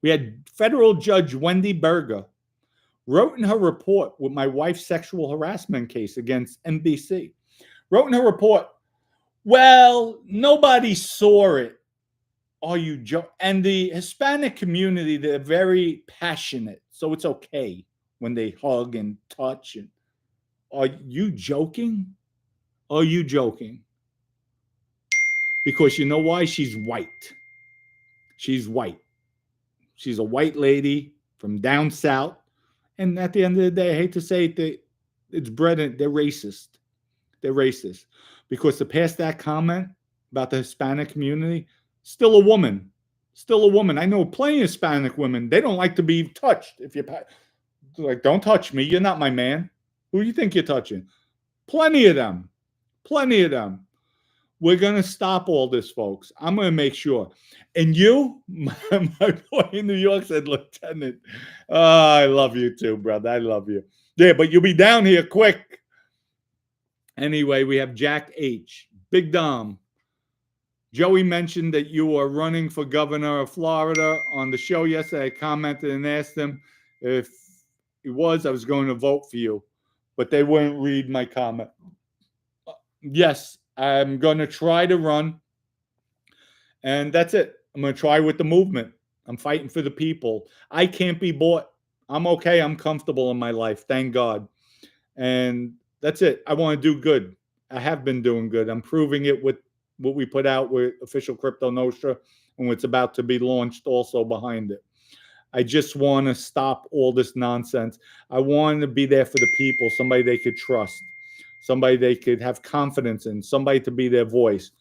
we had federal judge Wendy Berger wrote in her report with my wife's sexual harassment case against NBC. Wrote in her report, well, nobody saw it. Are you joking? And the Hispanic community, they're very passionate. So it's okay when they hug and touch. And are you joking? Are you joking? Because you know why? She's white. She's white. She's a white lady from down south. And at the end of the day, I hate to say it, it's bred in, they're racist. They're racist. Because to pass that comment about the Hispanic community, still a woman. Still a woman. I know plenty of Hispanic women. They don't like to be touched. If you're like, don't touch me. You're not my man. Who do you think you're touching? Plenty of them. Plenty of them. We're going to stop all this, folks. I'm going to make sure. And you, my boy in New York said, Lieutenant, I love you too, brother. I love you. Yeah, but you'll be down here quick. Anyway, we have Jack H. Big Dom. Joey mentioned that you are running for governor of Florida. On the show yesterday, I commented and asked him if he was, I was going to vote for you. But they wouldn't read my comment. Yes, I'm going to try to run. And that's it. I'm going to try with the movement. I'm fighting for the people. I can't be bought. I'm okay. I'm comfortable in my life. Thank God. And that's it. I want to do good. I have been doing good. I'm proving it with what we put out with official Crypto Nostra and what's about to be launched also behind it. I just want to stop all this nonsense. I want to be there for the people, somebody they could trust, somebody they could have confidence in, somebody to be their voice.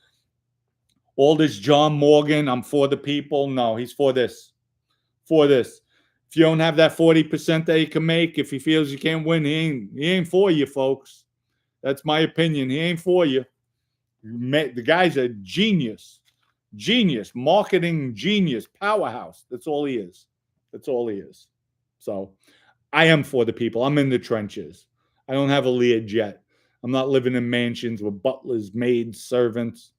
All this John Morgan, I'm for the people. No, he's for this. For this. If you don't have that 40% that he can make, if he feels you can't win, he ain't for you, folks. That's my opinion. He ain't for you. The guy's a genius. Genius. Marketing genius. Powerhouse. That's all he is. That's all he is. So I am for the people. I'm in the trenches. I don't have a Learjet. I'm not living in mansions with butlers, maids, servants.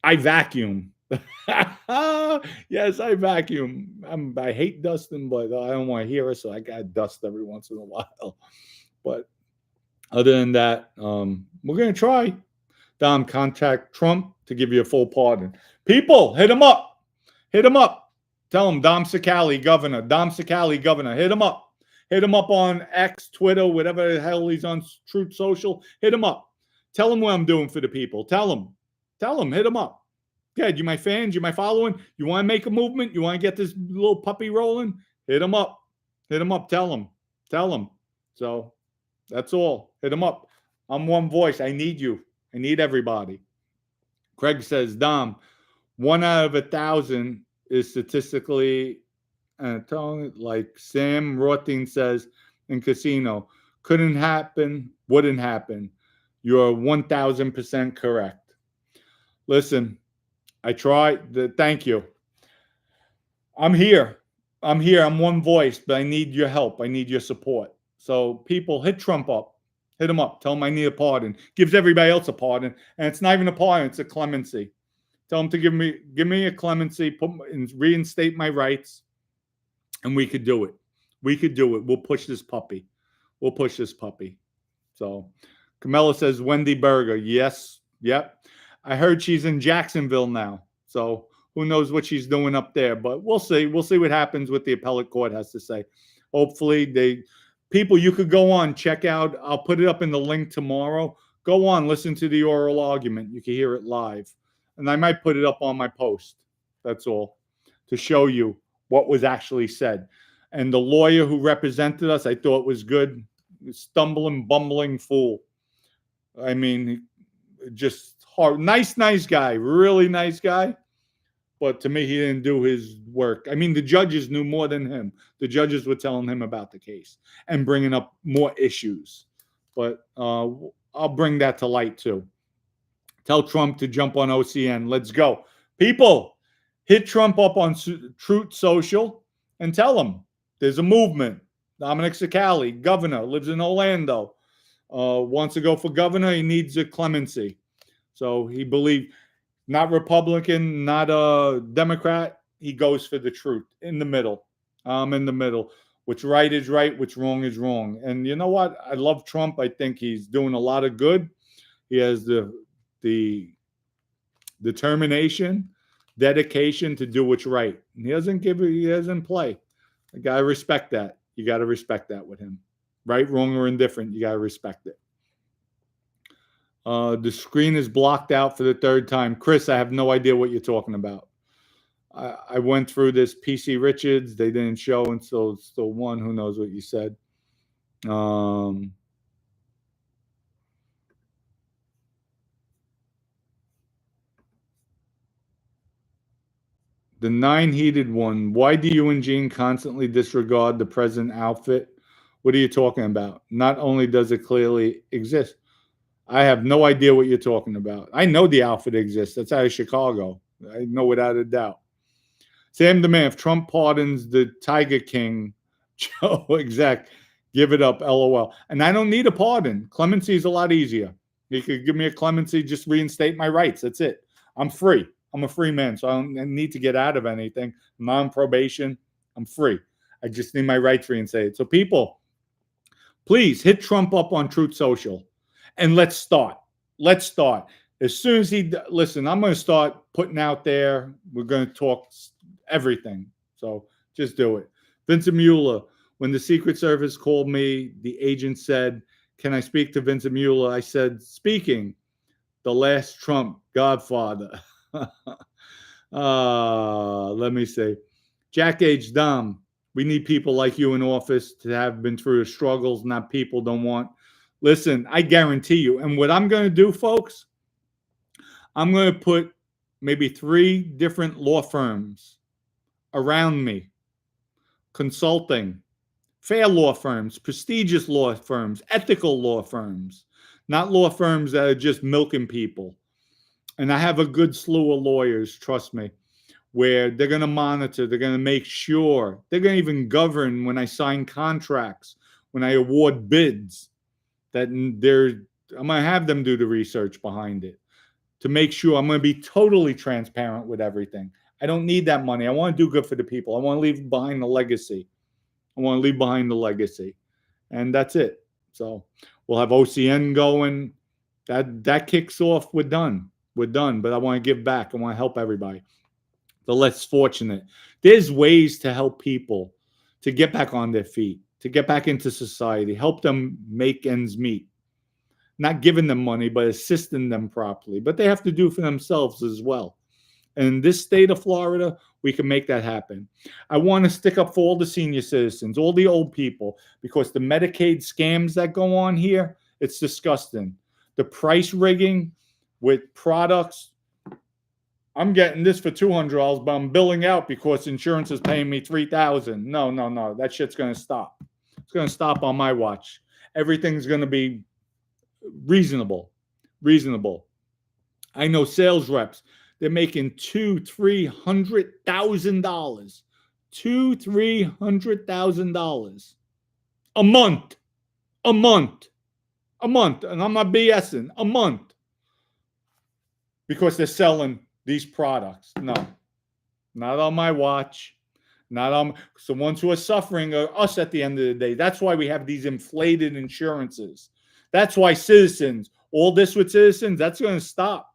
I vacuum. Yes, I vacuum. I hate dusting, but I don't want to hear it, so I got to dust every once in a while. But other than that, we're going to try. Dom, contact Trump to give you a full pardon. People, hit him up. Hit him up. Tell him Dom Cicali, governor. Dom Cicali, governor. Hit him up. Hit him up on X, Twitter, whatever the hell he's on, Truth Social. Hit him up. Tell him what I'm doing for the people. Tell him. Tell him. Hit him up. Good. You my fans? You my following? You want to make a movement? You want to get this little puppy rolling? Hit him up. Hit him up. Tell him. Tell him. So that's all. Hit him up. I'm one voice. I need you. I need everybody. Craig says, Dom, 1 out of 1,000 is statistically like Sam Rothstein says in Casino. Couldn't happen, wouldn't happen. You're 1,000% correct. Listen, I tried. Thank you. I'm here. I'm here. I'm one voice, but I need your help. I need your support. So people, hit Trump up. Hit him up. Tell him I need a pardon. Gives everybody else a pardon. And it's not even a pardon. It's a clemency. Tell him to give me a clemency, reinstate my rights, and we could do it. We could do it. We'll push this puppy. We'll push this puppy. So Camilla says, Wendy Berger. Yes. Yep. I heard she's in Jacksonville now. So who knows what she's doing up there. But we'll see. We'll see what happens with the appellate court has to say. Hopefully people, you could go on, check out. I'll put it up in the link tomorrow. Go on, listen to the oral argument. You can hear it live. And I might put it up on my post. That's all. To show you what was actually said. And the lawyer who represented us, I thought was good. Stumbling, bumbling fool. I mean, just hard. Nice guy. Really nice guy. But to me, he didn't do his work. I mean, the judges knew more than him. The judges were telling him about the case and bringing up more issues. But I'll bring that to light, too. Tell Trump to jump on OCN. Let's go. People, hit Trump up on Truth Social and tell him there's a movement. Dominic Cicali, governor, lives in Orlando. Wants to go for governor. He needs a clemency. So he believes, not Republican, not a Democrat. He goes for the truth in the middle. I'm in the middle. What's right is right. What's wrong is wrong. And you know what? I love Trump. I think he's doing a lot of good. He has the determination, dedication to do what's right. And he doesn't play. You got to respect that. You got to respect that with him. Right, wrong, or indifferent. You got to respect it. The screen is blocked out for the third time. Chris, I have no idea what you're talking about. I went through this PC Richards. They didn't show until still one. Who knows what you said? The 9-heated one. Why do you and Gene constantly disregard the present outfit? What are you talking about? Not only does it clearly exist. I have no idea what you're talking about. I know the outfit exists. That's out of Chicago. I know without a doubt. Sam the man, if Trump pardons the Tiger King, Joe exec, give it up, LOL. And I don't need a pardon. Clemency is a lot easier. You could give me a clemency, just reinstate my rights. That's it. I'm free. I'm a free man, so I don't need to get out of anything. I'm on probation. I'm free. I just need my rights reinstated. So people, please hit Trump up on Truth Social and let's start. Let's start. As soon as listen, I'm going to start putting out there. We're going to talk everything. So just do it. Vincent Mueller, when the Secret Service called me, the agent said, "Can I speak to Vincent Mueller?" I said, "Speaking, the last Trump godfather." Let me see. Jack H. Dom, we need people like you in office to have been through the struggles, not people don't want. Listen, I guarantee you. And what I'm going to do, folks, I'm going to put maybe 3 different law firms around me, consulting, fair law firms, prestigious law firms, ethical law firms, not law firms that are just milking people. And I have a good slew of lawyers, trust me, where they're going to monitor, they're going to make sure, they're going to even govern when I sign contracts, when I award bids, that I'm going to have them do the research behind it to make sure I'm going to be totally transparent with everything. I don't need that money. I want to do good for the people. I want to leave behind the legacy. And that's it. So we'll have OCN going. That kicks off. We're done. But I want to give back. I want to help everybody. The less fortunate. There's ways to help people to get back on their feet, to get back into society, help them make ends meet. Not giving them money, but assisting them properly. But they have to do for themselves as well. And in this state of Florida, we can make that happen. I want to stick up for all the senior citizens, all the old people, because the Medicaid scams that go on here, it's disgusting. The price rigging with products. I'm getting this for $200, but I'm billing out because insurance is paying me $3,000. No. That shit's going to stop. It's going to stop on my watch. Everything's going to be reasonable. I know sales reps. They're making $200,000-$300,000. $200,000-$300,000 a month. And I'm not BSing. A month. Because they're selling these products. No. Not on my watch. Not on. So the ones who are suffering are us at the end of the day. That's why we have these inflated insurances. That's why Citizens, all this with Citizens, that's going to stop.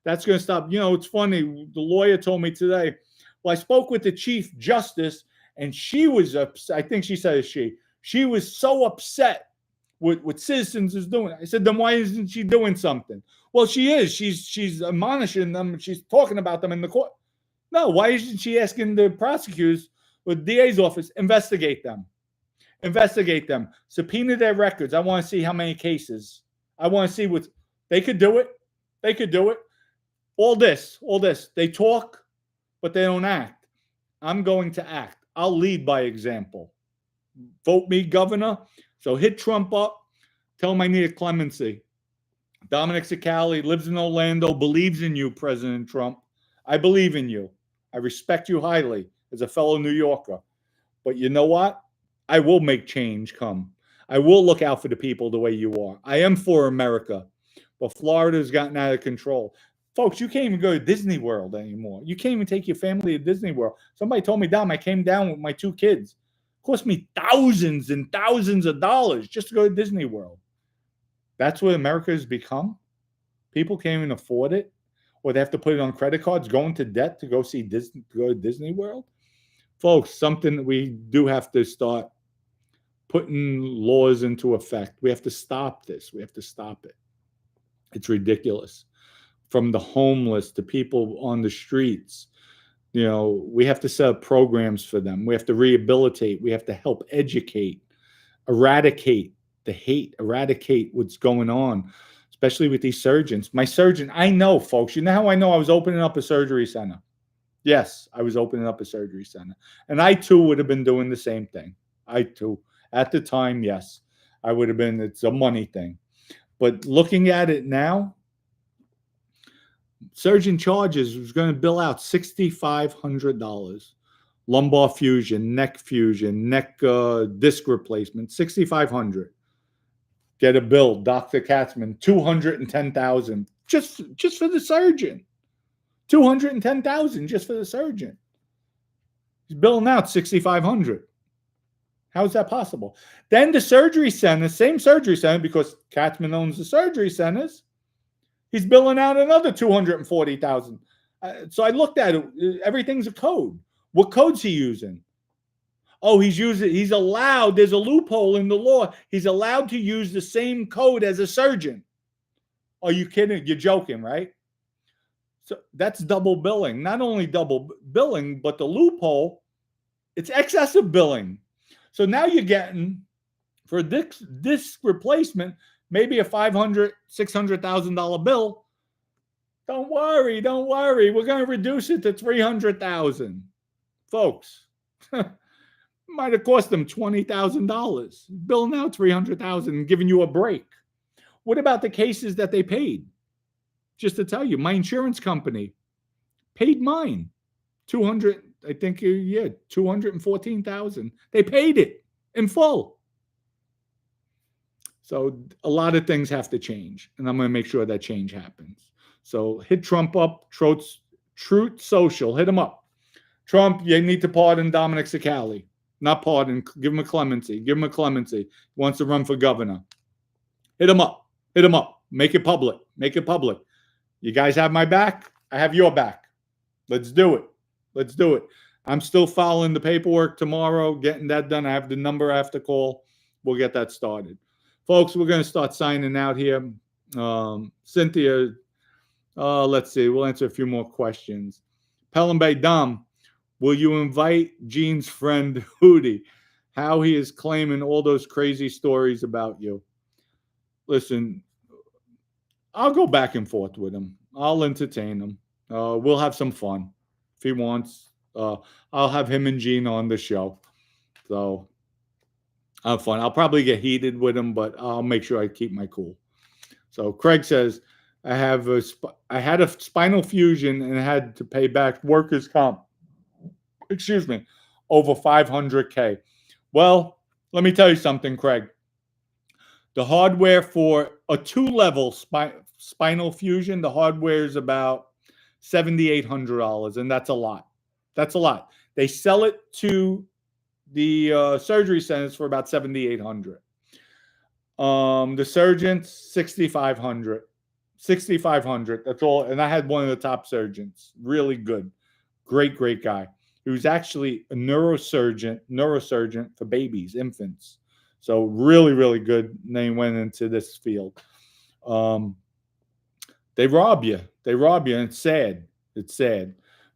You know, it's funny. The lawyer told me today, well, I spoke with the Chief Justice, and she was upset. I think she said she was so upset with what Citizens is doing. I said, then why isn't she doing something? Well, she is. She's admonishing them. She's talking about them in the court. No, why isn't she asking the prosecutors or the DA's office, investigate them? Subpoena their records. I want to see how many cases. I want to see what they could do it. All this. They talk, but they don't act. I'm going to act. I'll lead by example. Vote me governor. So hit Trump up. Tell him I need a clemency. Dominic Cicali lives in Orlando, believes in you, President Trump. I believe in you. I respect you highly as a fellow New Yorker. But you know what? I will make change come. I will look out for the people the way you are. I am for America. But Florida's gotten out of control. Folks, you can't even go to Disney World anymore. You can't even take your family to Disney World. Somebody told me, Dom, I came down with my 2 kids. It cost me thousands and thousands of dollars just to go to Disney World. That's what America has become. People can't even afford it, or they have to put it on credit cards, go into debt to go see Disney, to go to Disney World. Folks, something we do have to start putting laws into effect. We have to stop this. We have to stop it. It's ridiculous. From the homeless to people on the streets, you know, we have to set up programs for them. We have to rehabilitate. We have to help educate, eradicate the hate, eradicate what's going on, especially with these surgeons. My surgeon, I know, folks, you know how I know I was opening up a surgery center? Yes, I was opening up a surgery center. And I, too, would have been doing the same thing. I, too. At the time, yes, I would have been. It's a money thing. But looking at it now, surgeon charges was going to bill out $6,500. Lumbar fusion, neck disc replacement, $6,500. Get a bill, Dr. Katzman, $210,000 just for the surgeon. $210,000 just for the surgeon. He's billing out $6,500. How is that possible? Then the surgery center, same surgery center, because Katzman owns the surgery centers, he's billing out another $240,000. So I looked at it. Everything's a code. What code's he using? Oh, he's allowed. There's a loophole in the law. He's allowed to use the same code as a surgeon. Are you kidding? You're joking, right? So that's double billing. Not only double billing, but the loophole, it's excessive billing. So now you're getting, for disc replacement, maybe a $500,000, $600,000 bill. Don't worry. We're going to reduce it to $300,000. Folks, might have cost them $20,000. Billing out $300,000 and giving you a break. What about the cases that they paid? Just to tell you, my insurance company paid mine $214,000. They paid it in full. So a lot of things have to change, and I'm going to make sure that change happens. So hit Trump up, Truth Social, hit him up. Trump, you need to pardon Dominic Sicali. Not pardon, give him a clemency. He wants to run for governor. Hit him up. Make it public. You guys have my back. I have your back. Let's do it. I'm still filing the paperwork tomorrow, getting that done. I have the number I have to call. We'll get that started. Folks, we're going to start signing out here. Cynthia, let's see. We'll answer a few more questions. Pelham Bay Dom, will you invite Gene's friend Hootie? How he is claiming all those crazy stories about you. Listen, I'll go back and forth with him. I'll entertain him. We'll have some fun. If he wants, I'll have him and Gene on the show. So have fun. I'll probably get heated with him, but I'll make sure I keep my cool. So Craig says, I had a spinal fusion and had to pay back workers' comp. Over $500K. Well, let me tell you something, Craig. The hardware for a 2-level spinal fusion, the hardware is about $7,800, and that's a lot. They sell it to the surgery centers for about $7,800. The surgeons, $6,500. That's all. And I had one of the top surgeons, really good, great guy. He was actually a neurosurgeon for babies, infants. So really good. And they went into this field. They rob you, and it's sad.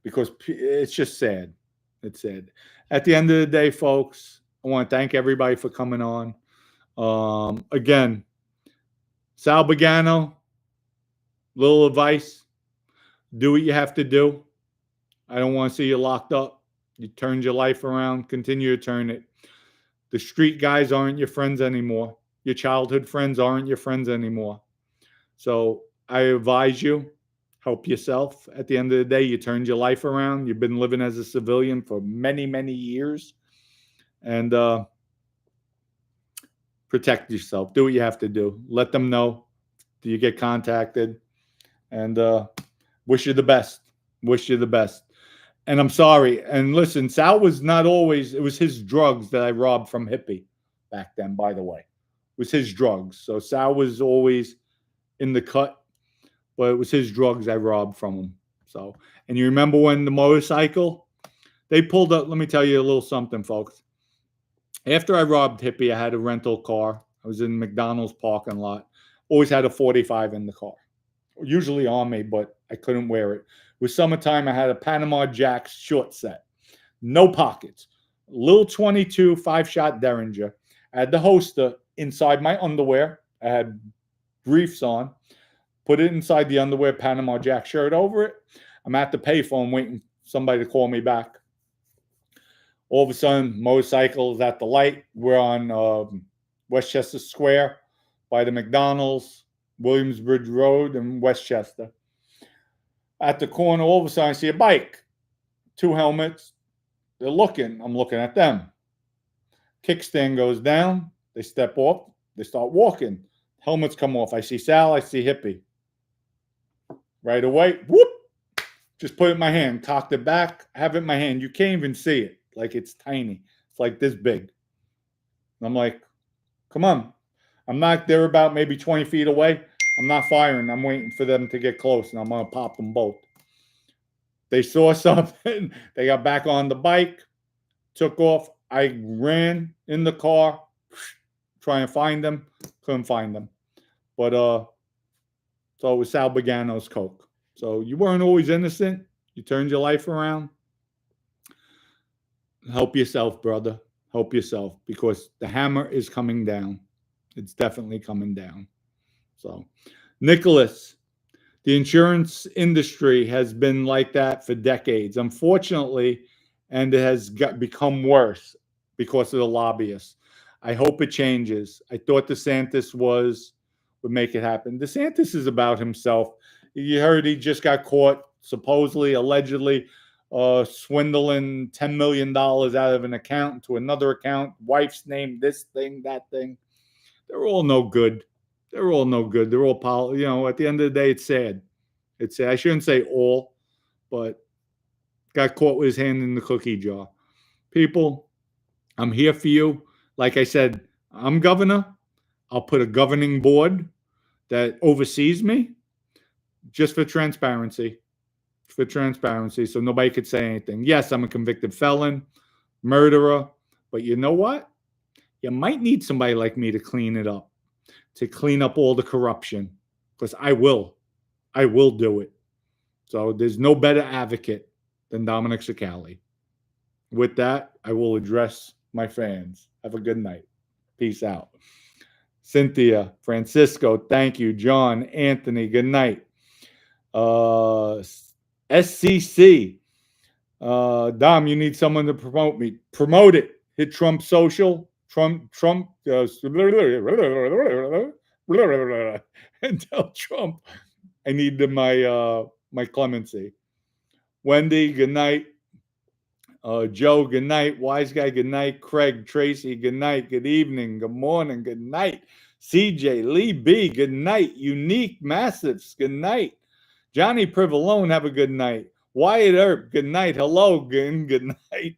Because it's just sad. It's sad. At the end of the day, folks, I want to thank everybody for coming on. Again, Sal Bagano, little advice. Do what you have to do. I don't want to see you locked up. You turned your life around. Continue to turn it. The street guys aren't your friends anymore. Your childhood friends aren't your friends anymore. So I advise you, help yourself. At the end of the day, you turned your life around. You've been living as a civilian for many years. And protect yourself. Do what you have to do. Let them know. Do you get contacted? And wish you the best. And I'm sorry. And listen, Sal was not always, it was his drugs that I robbed from Hippy back then, by the way. It was his drugs. So Sal was always in the cut, but it was his drugs I robbed from him. So, and you remember when the motorcycle, they pulled up, let me tell you a little something, folks. After I robbed Hippy, I had a rental car. I was in McDonald's parking lot. Always had a 45 in the car. Usually on me, but I couldn't wear it. With summertime, I had a Panama Jack's short set. No pockets. Little 22 5-shot Derringer. I had the holster inside my underwear. I had briefs on. Put it inside the underwear, Panama Jack shirt over it. I'm at the payphone waiting for somebody to call me back. All of a sudden, motorcycle is at the light. We're on Westchester Square by the McDonald's. Williamsbridge Road in Westchester. At the corner, all of a sudden, I see a bike. 2 helmets. They're looking. I'm looking at them. Kickstand goes down. They step off. They start walking. Helmets come off. I see Sal. I see Hippy. Right away, whoop. Just put it in my hand. Cocked it back. Have it in my hand. You can't even see it. Like it's tiny. It's like this big. And I'm like, come on. I'm not there about maybe 20 feet away. I'm not firing. I'm waiting for them to get close, and I'm going to pop them both. They saw something. They got back on the bike, took off. I ran in the car, trying to find them. Couldn't find them. But so it was Sal Bagano's coke. So you weren't always innocent. You turned your life around. Help yourself, brother. Help yourself, because the hammer is coming down. It's definitely coming down. So, Nicholas, the insurance industry has been like that for decades, unfortunately, and it has become worse because of the lobbyists. I hope it changes. I thought DeSantis would make it happen. DeSantis is about himself. You heard he just got caught, supposedly, allegedly, swindling $10 million out of an account to another account. Wife's name, this thing, that thing. They're all no good. They're all no good. They're all, at the end of the day, it's sad. It's sad. I shouldn't say all, but got caught with his hand in the cookie jar. People, I'm here for you. Like I said, I'm governor. I'll put a governing board that oversees me just for transparency. So nobody could say anything. Yes, I'm a convicted felon, murderer, but you know what? You might need somebody like me to clean it up, to clean up all the corruption, because I will do it. So there's no better advocate than Dominic Cicali. With that, I will address my fans. Have a good night. Peace out. Cynthia, Francisco, thank you. John, Anthony, good night. SCC, Dom, you need someone to promote me. Promote it. Hit Trump social. Trump, and tell Trump I need my clemency. Wendy, good night. Joe, good night. Wise Guy, good night. Craig, Tracy, good night. Good evening. Good morning. Good night. CJ, Lee B, good night. Unique Massives, good night. Johnny Privalone, have a good night. Wyatt Earp, good night. Hello, good night.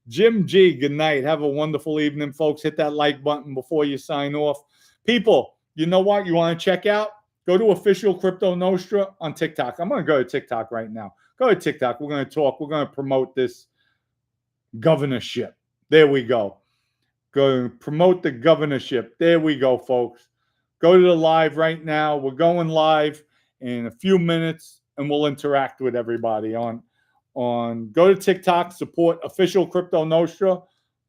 Jim G, good night. Have a wonderful evening, folks. Hit that like button before you sign off. People, you know what you want to check out? Go to Official Crypto Nostra on TikTok. I'm going to go to TikTok right now. Go to TikTok. We're going to talk. We're going to promote this governorship. There we go. Go promote the governorship. There we go, folks. Go to the live right now. We're going live in a few minutes, and we'll interact with everybody on go to TikTok, support Official Crypto Nostra.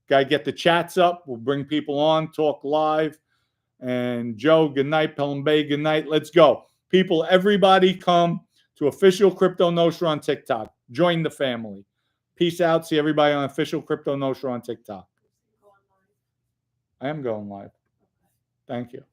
Got to get the chats up. We'll bring people on, talk live. And Joe, good night. Pelham Bay, good night. Let's go. People, everybody come to Official Crypto Nostra on TikTok. Join the family. Peace out. See everybody on Official Crypto Nostra on TikTok. I am going live. Thank you.